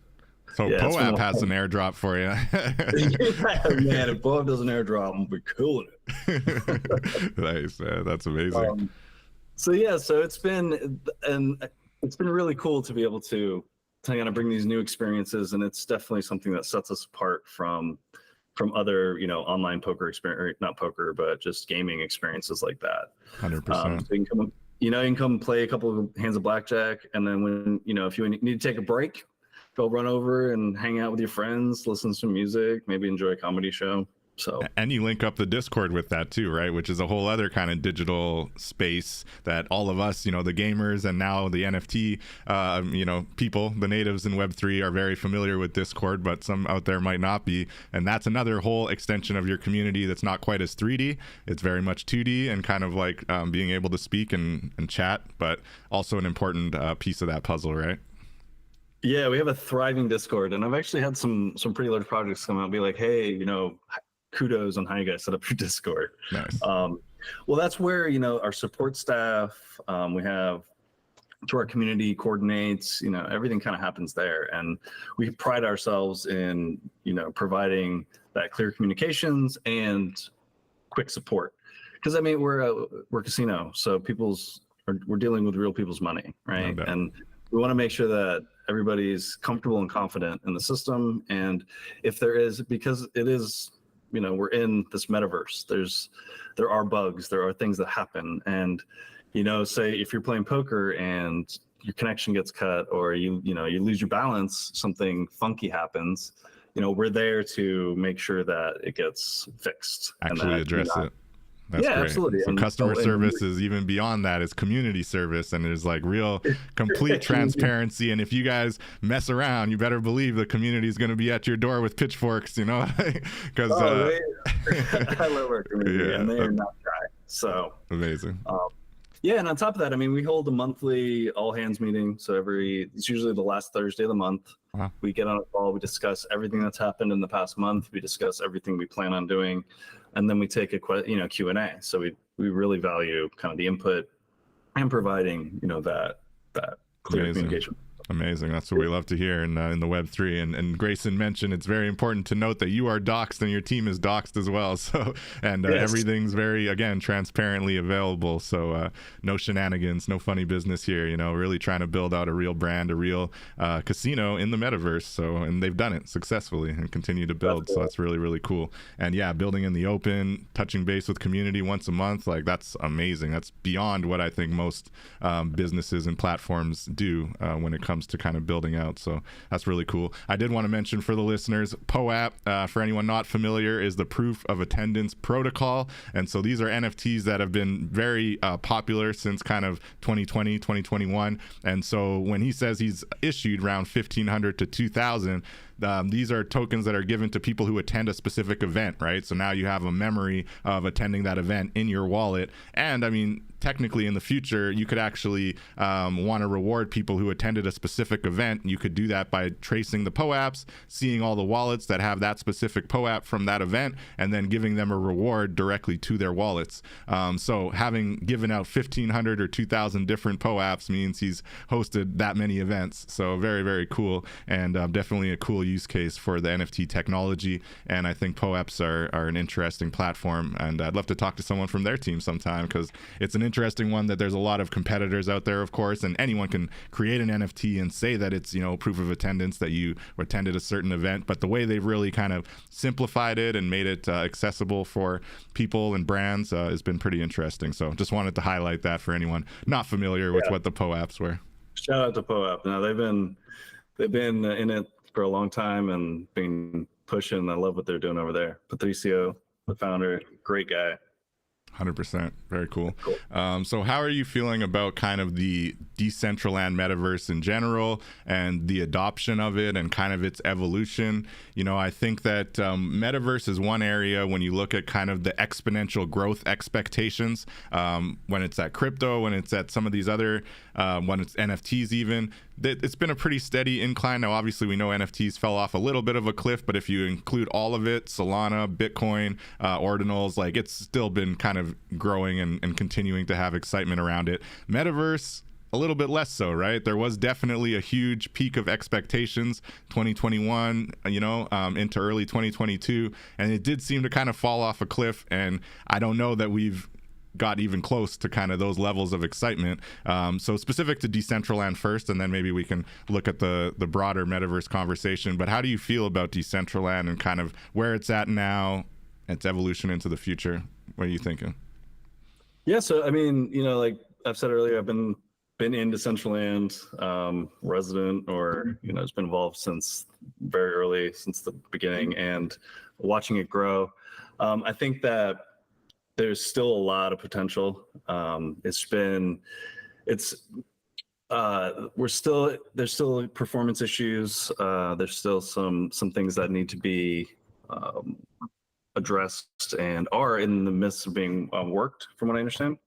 So yeah, POAP has an airdrop for you. Yeah, man, if POAP does an airdrop, we'll be killing it. Nice, man. That's amazing. So it's been really cool to be able to kind of bring these new experiences, and it's definitely something that sets us apart from other online poker experience, not poker, but just gaming experiences like that. 100%. So you can come play a couple of hands of blackjack, and then when if you need to take a break, go run over and hang out with your friends, listen to some music, maybe enjoy a comedy show. So, and you link up the Discord with that too, right? Which is a whole other kind of digital space that all of us, the gamers and now the NFT, people, the natives in Web3 are very familiar with Discord, but some out there might not be. And that's another whole extension of your community that's not quite as 3D. It's very much 2D and kind of like being able to speak and chat, but also an important piece of that puzzle, right? Yeah, we have a thriving Discord, and I've actually had some pretty large projects come out and be like, hey, kudos on how you guys set up your Discord. Nice. Well, that's where our support staff, we have to our community coordinates, everything kind of happens there, and we pride ourselves in providing that clear communications and quick support, because we're a casino, so we're dealing with real people's money, right? No doubt. And we want to make sure that everybody's comfortable and confident in the system, and if there is, because it is we're in this metaverse, there are bugs, there are things that happen, and say if you're playing poker and your connection gets cut, or you lose your balance, something funky happens, we're there to make sure that it gets fixed, actually address it. That's great. Absolutely. So customer service is even beyond that. It's community service, and there's like real complete transparency. And if you guys mess around, you better believe the community is going to be at your door with pitchforks, because I love our community, and they are not shy. So amazing. Yeah, and on top of that, we hold a monthly all hands meeting. So it's usually the last Thursday of the month. Wow. We get on a call, we discuss everything that's happened in the past month. We discuss everything we plan on doing, and then we take a Q&A. So we really value kind of the input and providing that clear communication. Amazing. That's what we love to hear in the Web3. And Grayson mentioned it's very important to note that you are doxxed and your team is doxxed as well. So, and yes, everything's very, again, transparently available. So no shenanigans, no funny business here, really trying to build out a real brand, a real casino in the metaverse. So, and they've done it successfully and continue to build. So that's really, really cool. And yeah, building in the open, touching base with community once a month, like that's amazing. That's beyond what I think most businesses and platforms do when it comes to kind of building out. So that's really cool. I did want to mention for the listeners, POAP, for anyone not familiar, is the proof of attendance protocol. And so these are NFTs that have been very popular since kind of 2020, 2021. And so when he says he's issued around 1,500 to 2,000, these are tokens that are given to people who attend a specific event, right? So now you have a memory of attending that event in your wallet. And technically in the future, you could actually want to reward people who attended a specific event. You could do that by tracing the POAPs, seeing all the wallets that have that specific POAP from that event, and then giving them a reward directly to their wallets. So having given out 1,500 or 2,000 different POAPs means he's hosted that many events. So very, very cool, and definitely a cool use case for the NFT technology. And I think POAPs are an interesting platform, and I'd love to talk to someone from their team sometime, because it's an interesting one that there's a lot of competitors out there, of course, and anyone can create an NFT and say that it's proof of attendance that you attended a certain event, but the way they've really kind of simplified it and made it accessible for people and brands has been pretty interesting. So just wanted to highlight that for anyone not familiar with what the POAPs were. Shout out to POAP. Now they've been in it for a long time and been pushing. I love what they're doing over there. Patricio, the founder, great guy. 100%. Very cool. So how are you feeling about kind of the Decentraland metaverse in general and the adoption of it and kind of its evolution. I think that metaverse is one area when you look at kind of the exponential growth expectations, when it's at crypto, when it's at some of these other, when it's NFTs even, it's been a pretty steady incline. Now, obviously, we know NFTs fell off a little bit of a cliff, but if you include all of it, Solana, Bitcoin, ordinals, like it's still been kind of growing and continuing to have excitement around it. Metaverse, a little bit less so, right? There was definitely a huge peak of expectations 2021 into early 2022, and it did seem to kind of fall off a cliff, and I don't know that we've got even close to kind of those levels of excitement. So specific to Decentraland first, and then maybe we can look at the broader metaverse conversation. But how do you feel about Decentraland and kind of where it's at now, its evolution into the future? What are you thinking? Yeah, so I mean, like I've said earlier, I've been in Decentraland, resident, or it's been involved since very early, since the beginning, and watching it grow. I think that there's still a lot of potential. There's still performance issues. There's still some things that need to be addressed and are in the midst of being worked, from what I understand.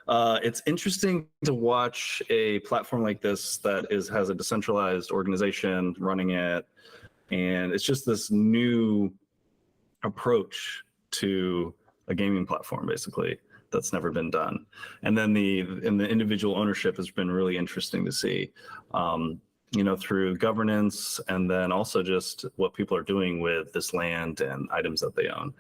It's interesting to watch a platform like this that has a decentralized organization running it, and it's just this new approach to a gaming platform, basically, that's never been done. And then the individual ownership has been really interesting to see, through governance, and then also just what people are doing with this land and items that they own.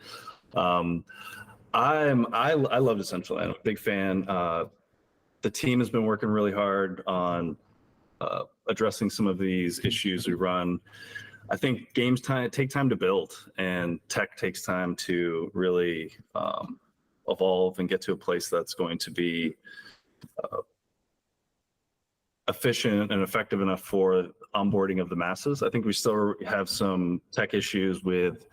I love Decentral. I'm a big fan. The team has been working really hard on addressing some of these issues we run. I think games take time to build, and tech takes time to really evolve and get to a place that's going to be efficient and effective enough for onboarding of the masses. I think we still have some tech issues with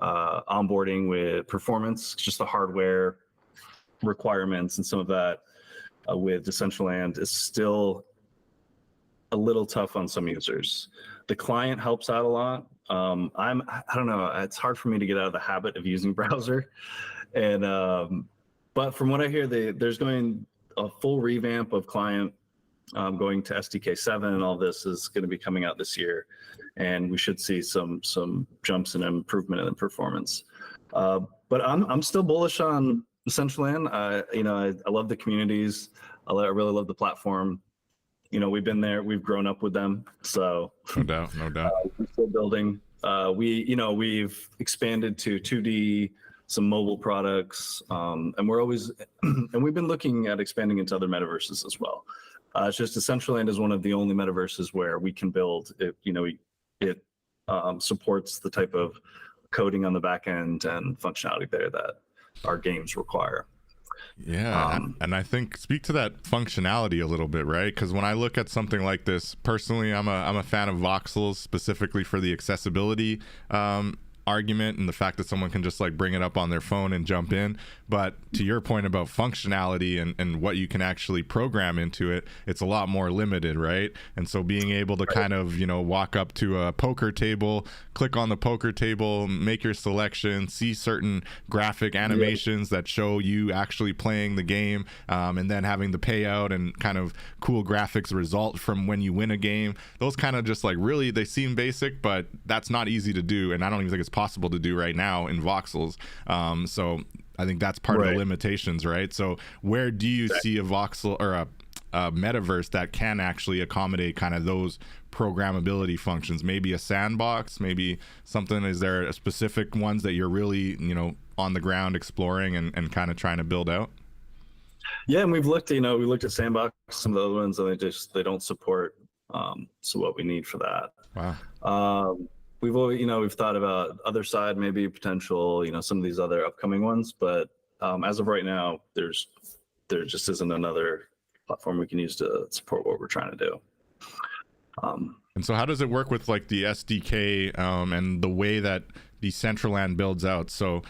onboarding, with performance, just the hardware requirements, and some of that with Decentraland is still a little tough on some users. The client helps out a lot. I don't know, it's hard for me to get out of the habit of using browser. And but from what I hear, there's going a full revamp of client, going to SDK 7, and all this is going to be coming out this year, and we should see some jumps and improvement in the performance. But I'm still bullish on Decentraland. I love the communities. I really love the platform. We've been there, we've grown up with them, so no doubt. We're still building. We've expanded to 2D, some mobile products, and we've been looking at expanding into other metaverses as well. It's just Decentraland is one of the only metaverses where we can build it. It supports the type of coding on the back end and functionality there that our games require. Yeah, and I think speak to that functionality a little bit, right? Because when I look at something like this, personally, I'm a fan of voxels, specifically for the accessibility argument and the fact that someone can just like bring it up on their phone and jump in. But to your point about functionality and what you can actually program into it, it's a lot more limited, right? And so being able to kind of, walk up to a poker table, click on the poker table, make your selection, see certain graphic animations that show you actually playing the game, and then having the payout and kind of cool graphics result from when you win a game. Those kind of just like really, they seem basic, but that's not easy to do. And I don't even think it's possible to do right now in voxels. So I think that's part of the limitations, right? So where do you see a voxel or a metaverse that can actually accommodate kind of those programmability functions? Maybe a sandbox, maybe something. Is there a specific ones that you're really, on the ground exploring and kind of trying to build out? Yeah, and we've looked, we looked at sandbox, some of the other ones, and they don't support so what we need for that. Wow. We've always, we've thought about other side, maybe potential, some of these other upcoming ones, but as of right now, there just isn't another platform we can use to support what we're trying to do. And so how does it work with like the SDK and the way that Decentraland builds out? So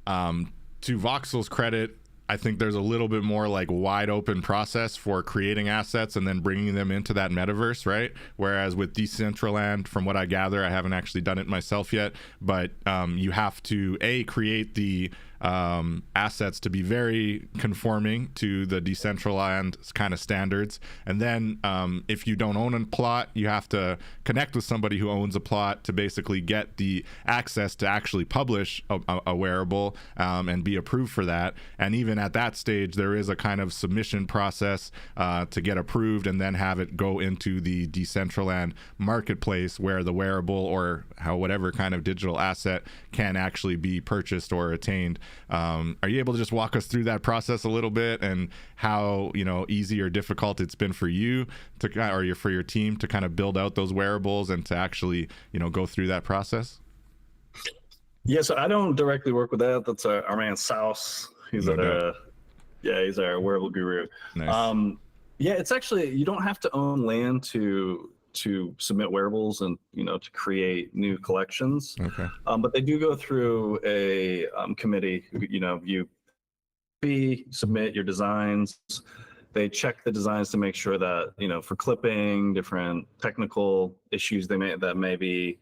to Voxel's credit, I think there's a little bit more like wide open process for creating assets and then bringing them into that metaverse, right? Whereas with Decentraland, from what I gather, I haven't actually done it myself yet, but you have to create the assets to be very conforming to the Decentraland kind of standards, and then if you don't own a plot, you have to connect with somebody who owns a plot to basically get the access to actually publish a wearable and be approved for that. And even at that stage, there is a kind of submission process to get approved and then have it go into the Decentraland marketplace, where the wearable or whatever kind of digital asset can actually be purchased or attained. Are you able to just walk us through that process a little bit, and how, you know, easy or difficult it's been for you to, or for your team to kind of build out those wearables and to actually, you know, go through that process? Yeah, so I don't directly work with that. That's our man Souse. He's he's our wearable guru. Nice. Yeah, it's actually, you don't have to own land to submit wearables and, you know, to create new collections. Okay. But they do go through a committee. You know, you submit your designs. They check the designs to make sure that, you know, for clipping, different technical issues that may be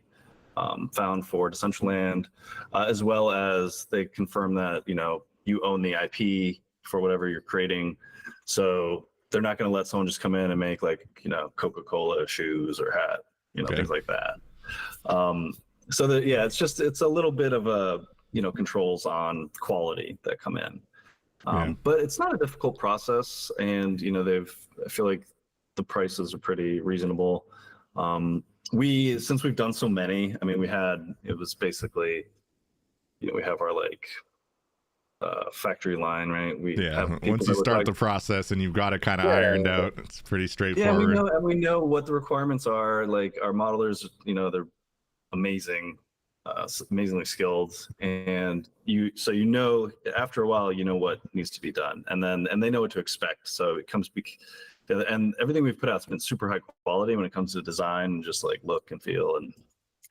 found for Decentraland, as well as they confirm that, you know, you own the IP for whatever you're creating. So they're not going to let someone just come in and make, like, you know, Coca-Cola shoes or hat, you know, things like that. So that, yeah, it's a little bit of a, you know, controls on quality that come in. But it's not a difficult process, and, you know, I feel like the prices are pretty reasonable. Since we've done so many, I mean, it was basically, you know, we have our like factory line, right? Once you start the process and you've got it kind of ironed out, it's pretty straightforward. Yeah, we know what the requirements are. Like, our modelers, you know, they're amazing, amazingly skilled, and you know, after a while, you know what needs to be done, and they know what to expect. So it comes, and everything we've put out has been super high quality when it comes to design and just like look and feel and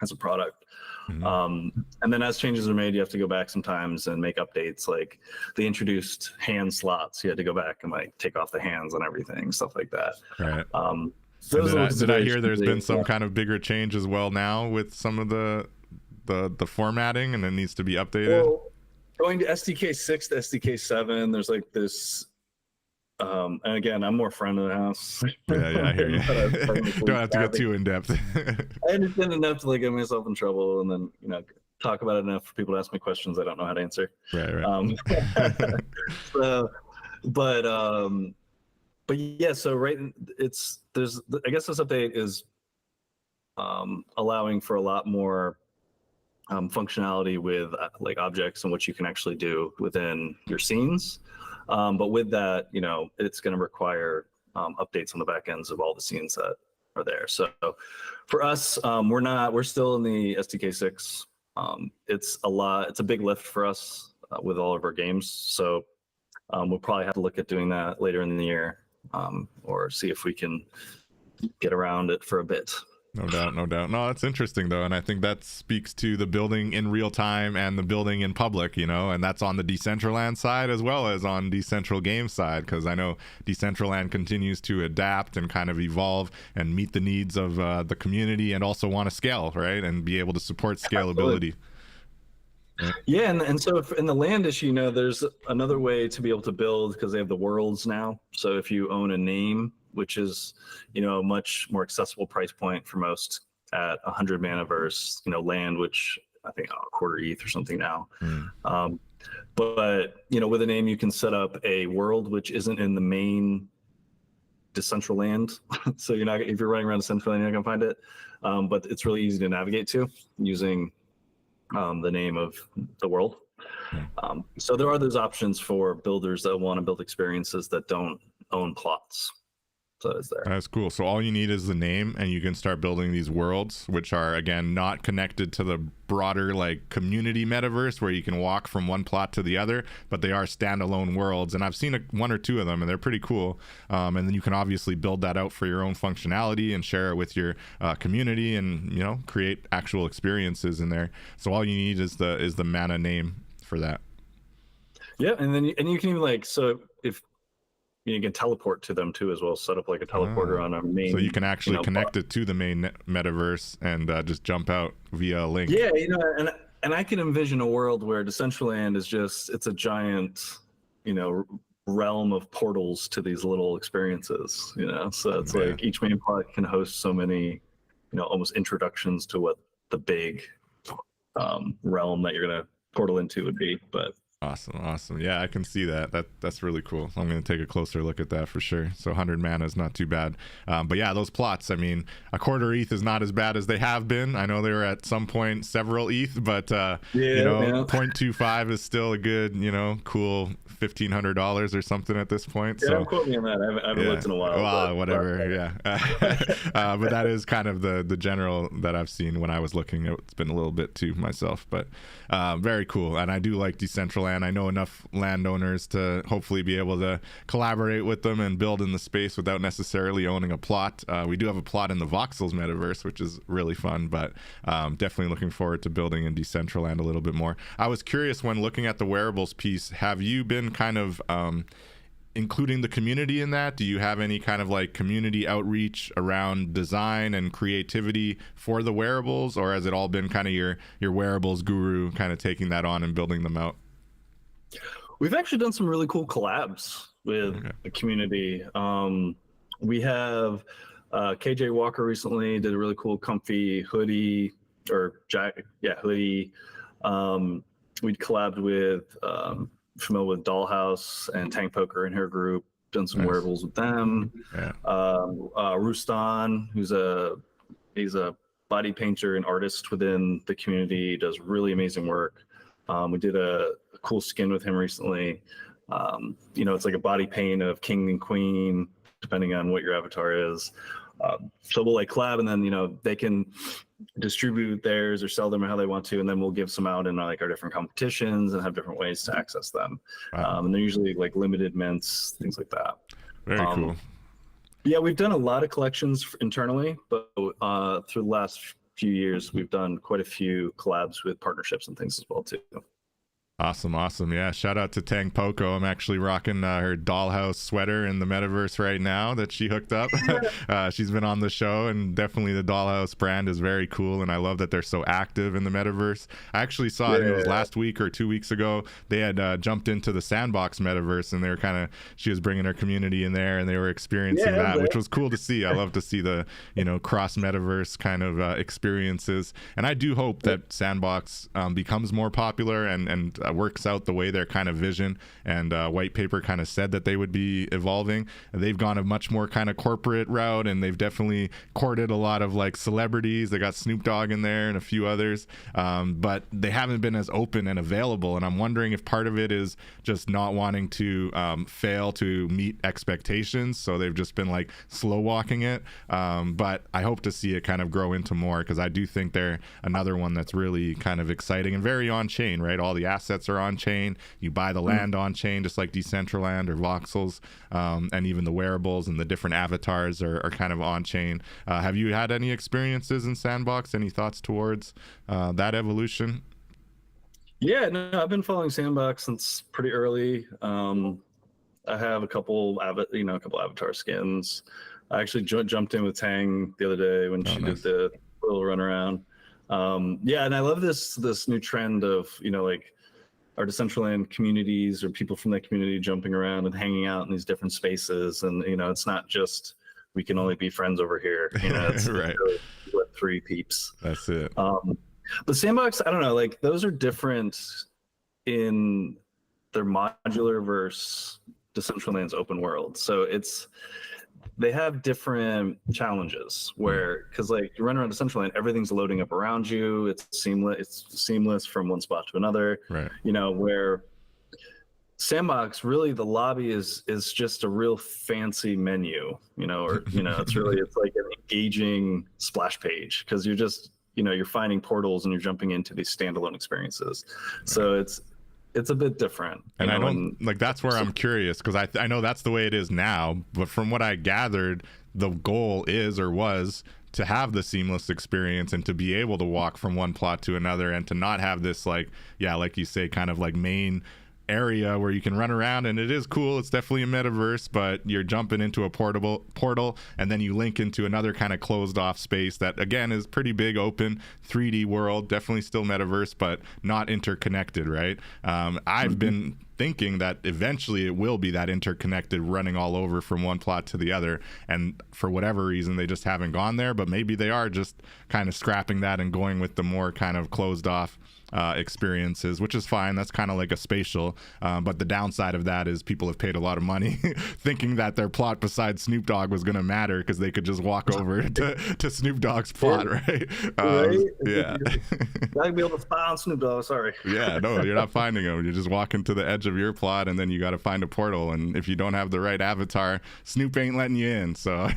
as a product. And then as changes are made, you have to go back sometimes and make updates. Like, they introduced hand slots. You had to go back and like take off the hands and everything, stuff like that. Right. Did I hear there's been some kind of bigger change as well now with some of the formatting, and it needs to be updated? Well, going to SDK 6 to SDK 7, there's like this. And again, I'm more friend of the house. Yeah, I hear you. Don't have to go too in depth. I understand enough to like get myself in trouble, and then, you know, talk about it enough for people to ask me questions I don't know how to answer. Right. But yeah, so I guess this update is allowing for a lot more functionality with like objects and what you can actually do within your scenes. But with that, you know, it's going to require updates on the back ends of all the scenes that are there. So for us, we're still in the SDK 6. It's a big lift for us with all of our games. So we'll probably have to look at doing that later in the year, or see if we can get around it for a bit. No doubt. No, that's interesting though, and I think that speaks to the building in real time and the building in public, you know, and that's on the Decentraland side as well as on Decentral Games side, because I know Decentraland continues to adapt and kind of evolve and meet the needs of the community, and also want to scale, right, and be able to support scalability. Yeah, and so in the land issue, you know, there's another way to be able to build, because they have the worlds now. So if you own a name, which is, you know, a much more accessible price point for most at 100 Manaverse, you know, land, which I think a quarter ETH or something now. But, you know, with a name, you can set up a world which isn't in the main Decentraland. So if you're running around Decentraland, you're not gonna find it. But it's really easy to navigate to using the name of the world. So there are those options for builders that want to build experiences that don't own plots. So it's there. That's cool. So all you need is the name, and you can start building these worlds, which are, again, not connected to the broader like community metaverse where you can walk from one plot to the other, but they are standalone worlds. And I've seen one or two of them, and they're pretty cool. And then you can obviously build that out for your own functionality and share it with your community, and, you know, create actual experiences in there. So all you need is the mana name for that. Yeah, and then and you can even like, so if you can teleport to them too as well, set up like a teleporter on a main. So you can actually connect it to the main metaverse and just jump out via a link. Yeah, and I can envision a world where Decentraland is just, it's a giant, realm of portals to these little experiences. So it's like each main plot can host so many, almost introductions to what the big realm that you're gonna portal into would be. But Awesome. Yeah, I can see that. That's really cool. I'm going to take a closer look at that for sure. So 100 mana is not too bad. But yeah, those plots, I mean, a quarter ETH is not as bad as they have been. I know they were at some point several ETH, but 0.25 is still a good, cool $1,500 or something at this point. Yeah, so, don't quote me on that. I haven't looked in a while. Well, whatever. Yeah. But that is kind of the general that I've seen when I was looking. It's been a little bit too myself, but very cool. And I do like Decentral. I know enough landowners to hopefully be able to collaborate with them and build in the space without necessarily owning a plot. We do have a plot in the Voxels metaverse, which is really fun, but definitely looking forward to building in Decentraland a little bit more. I was curious when looking at the wearables piece, have you been kind of including the community in that? Do you have any kind of like community outreach around design and creativity for the wearables, or has it all been kind of your wearables guru kind of taking that on and building them out? We've actually done some really cool collabs with the community. We have KJ Walker recently did a really cool comfy hoodie hoodie. We'd collabed with familiar with Dollhouse and Tank Poker in her group, done some wearables with them. Rustan, he's a body painter and artist within the community, does really amazing work. We did a cool skin with him recently. It's like a body paint of king and queen, depending on what your avatar is. So we'll like collab, and then they can distribute theirs or sell them how they want to, and then we'll give some out in like our different competitions and have different ways to access them. And they're usually like limited mints, things like that. Very cool. Yeah, we've done a lot of collections internally, but through the last few years, we've done quite a few collabs with partnerships and things as well too. Awesome. Yeah, shout out to Tang Poco. I'm actually rocking her Dollhouse sweater in the metaverse right now that she hooked up. She's been on the show, and definitely the Dollhouse brand is very cool, and I love that they're so active in the metaverse. I actually saw it was last week or 2 weeks ago. They had jumped into the Sandbox metaverse, and they were she was bringing her community in there, and they were experiencing that, which was cool to see. I love to see the cross metaverse kind of experiences, and I do hope that Sandbox becomes more popular and works out the way their kind of vision and white paper kind of said that they would be evolving. They've gone a much more kind of corporate route, and they've definitely courted a lot of like celebrities. They got Snoop Dogg in there and a few others, but they haven't been as open and available, and I'm wondering if part of it is just not wanting to fail to meet expectations, so they've just been like slow walking it, but I hope to see it kind of grow into more, because I do think they're another one that's really kind of exciting and very on chain, right? All the assets are on chain. You buy the land on chain, just like Decentraland or Voxels, and even the wearables and the different avatars are kind of on chain. Have you had any experiences in Sandbox? Any thoughts towards that evolution? Yeah, no, I've been following Sandbox since pretty early. I have a couple avatar skins. I actually jumped in with Tang the other day when she did the little run around. And I love this new trend of like our Decentraland communities or people from that community jumping around and hanging out in these different spaces. And, it's not just, we can only be friends over here. It's right. Really Web3 peeps. That's it. The Sandbox, I don't know, like those are different in their modular versus Decentraland's open world. So they have different challenges because like you run around Decentral, everything's loading up around you. It's seamless from one spot to another. Right. Where Sandbox, really the lobby is just a real fancy menu. It's like an engaging splash page, because you're just you're finding portals and you're jumping into these standalone experiences. Right. So it's a bit different. And I don't that's where I'm curious, because I know that's the way it is now, but from what I gathered, the goal is or was to have the seamless experience and to be able to walk from one plot to another and to not have this like you say kind of like main area where you can run around, and it is cool. It's definitely a metaverse, but you're jumping into a portal, and then you link into another kind of closed off space that again is pretty big, open 3D world, definitely still metaverse, but not interconnected, right? I've been thinking that eventually it will be that interconnected, running all over from one plot to the other, and for whatever reason they just haven't gone there. But maybe they are just kind of scrapping that and going with the more kind of closed off experiences, which is fine. That's kind of like a spatial, but the downside of that is people have paid a lot of money thinking that their plot besides Snoop Dogg was going to matter because they could just walk over to Snoop Dogg's plot, right? Yeah. I'd be able to spy on Snoop Dogg, sorry. Yeah, no, you're not finding him. You're just walking to the edge of your plot, and then you got to find a portal, and if you don't have the right avatar, Snoop ain't letting you in. So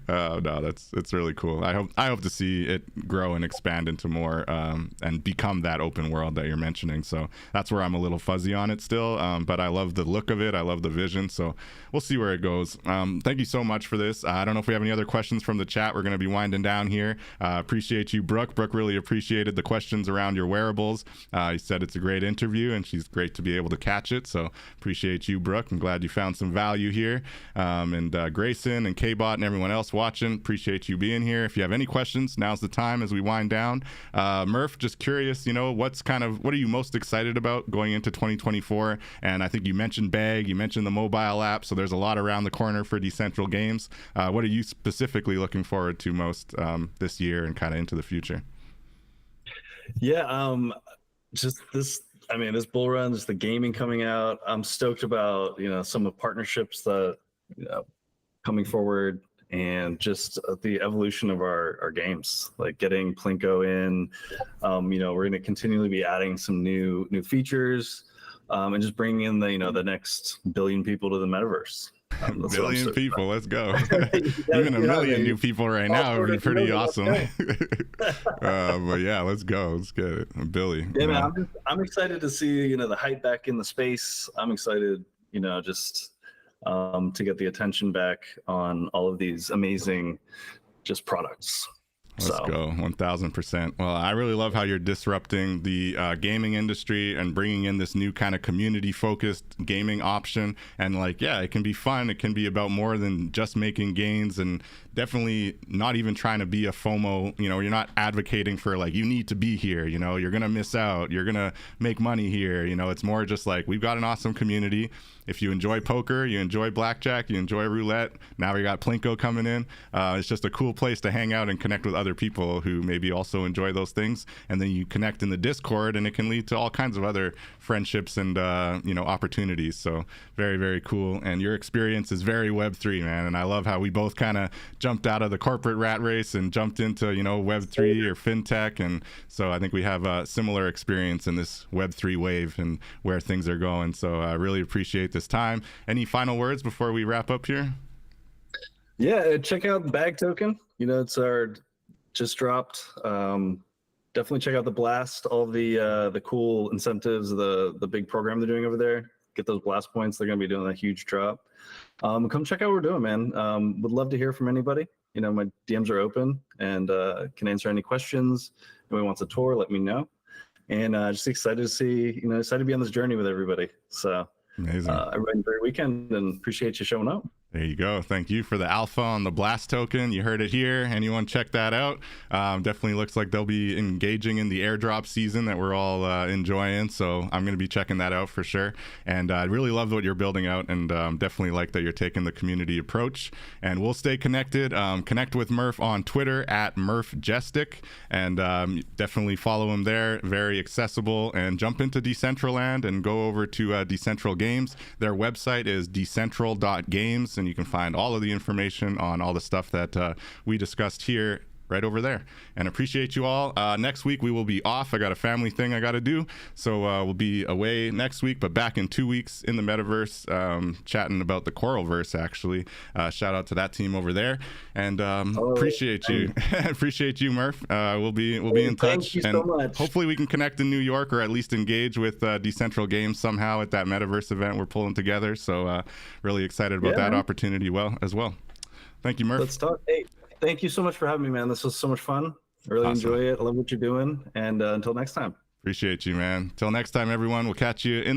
no, it's really cool. I hope to see it grow and expand into more and become that open world that you're mentioning. So that's where I'm a little fuzzy on it still, but I love the look of it. I love the vision, so we'll see where it goes. Thank you so much for this. I don't know if we have any other questions from the chat. We're going to be winding down here. Appreciate you, Brooke really appreciated the questions around your wearables. He said it's a great interview and she's great to be able to catch it, so appreciate you, Brooke. I'm glad you found some value here. And Grayson and K-Bot and everyone else watching, appreciate you being here. If you have any questions, now's the time as we wind down. Murph, just curious, what are you most excited about going into 2024? And I think you mentioned Bag, you mentioned the mobile app, so there's a lot around the corner for Decentral Games. What are you specifically looking forward to most this year and kind of into the future? Yeah, just this bull run, just the gaming coming out. I'm stoked about, some of the partnerships that, coming forward, and just the evolution of our games, like getting Plinko in. We're going to continually be adding some new features, and just bringing in the next billion people to the metaverse. Billion people, let's go. Even a million new people right now would be pretty awesome. But yeah, let's go. Let's get it. Billy. Yeah, man, I'm excited to see, the hype back in the space. I'm excited, just to get the attention back on all of these amazing just products. Let's go, 1000%. Well, I really love how you're disrupting the gaming industry and bringing in this new kind of community-focused gaming option. And it can be fun. It can be about more than just making gains, and definitely not even trying to be a FOMO. You're not advocating for you need to be here. You're gonna miss out. You're gonna make money here. It's more just we've got an awesome community. If you enjoy poker, you enjoy blackjack, you enjoy roulette, now we got Plinko coming in. It's just a cool place to hang out and connect with other people who maybe also enjoy those things. And then you connect in the Discord, and it can lead to all kinds of other friendships and opportunities. So very, very cool. And your experience is very Web3, man. And I love how we both kind of jumped out of the corporate rat race and jumped into Web3 or fintech. And so I think we have a similar experience in this Web3 wave and where things are going. So I really appreciate this time. Any final words before we wrap up here? Yeah, check out the Bag token. It's our just dropped. Definitely check out the Blast, all the cool incentives, the big program they're doing over there. Get those Blast points. They're going to be doing a huge drop. Come check out what we're doing, man. Would love to hear from anybody. My DMs are open and can answer any questions. If anyone wants a tour, let me know. And just excited to see, excited to be on this journey with everybody. So amazing. Everybody, great weekend, and appreciate you showing up. There you go. Thank you for the alpha on the Blast token. You heard it here. Anyone check that out? Definitely looks like they'll be engaging in the airdrop season that we're all enjoying. So I'm going to be checking that out for sure. And I really love what you're building out, and definitely like that you're taking the community approach. And we'll stay connected. Connect with Murph on Twitter at MurphJestic, and definitely follow him there. Very accessible. And jump into Decentraland and go over to Decentral Games. Their website is decentral.games, and you can find all of the information on all the stuff that we discussed here right over there. And appreciate you all. Next week we will be off. I got a family thing I got to do, so we'll be away next week, but back in 2 weeks in the metaverse, chatting about the Coralverse actually. Shout out to that team over there, and appreciate you. Appreciate you, Murph. We'll be in touch. Thank you so much. Hopefully we can connect in New York, or at least engage with Decentral Games somehow at that metaverse event we're pulling together. So really excited about that opportunity as well. Thank you, Murph. Let's talk. Hey, thank you so much for having me, man. This was so much fun. I really enjoy it. I love what you're doing. And until next time. Appreciate you, man. Till next time, everyone. We'll catch you in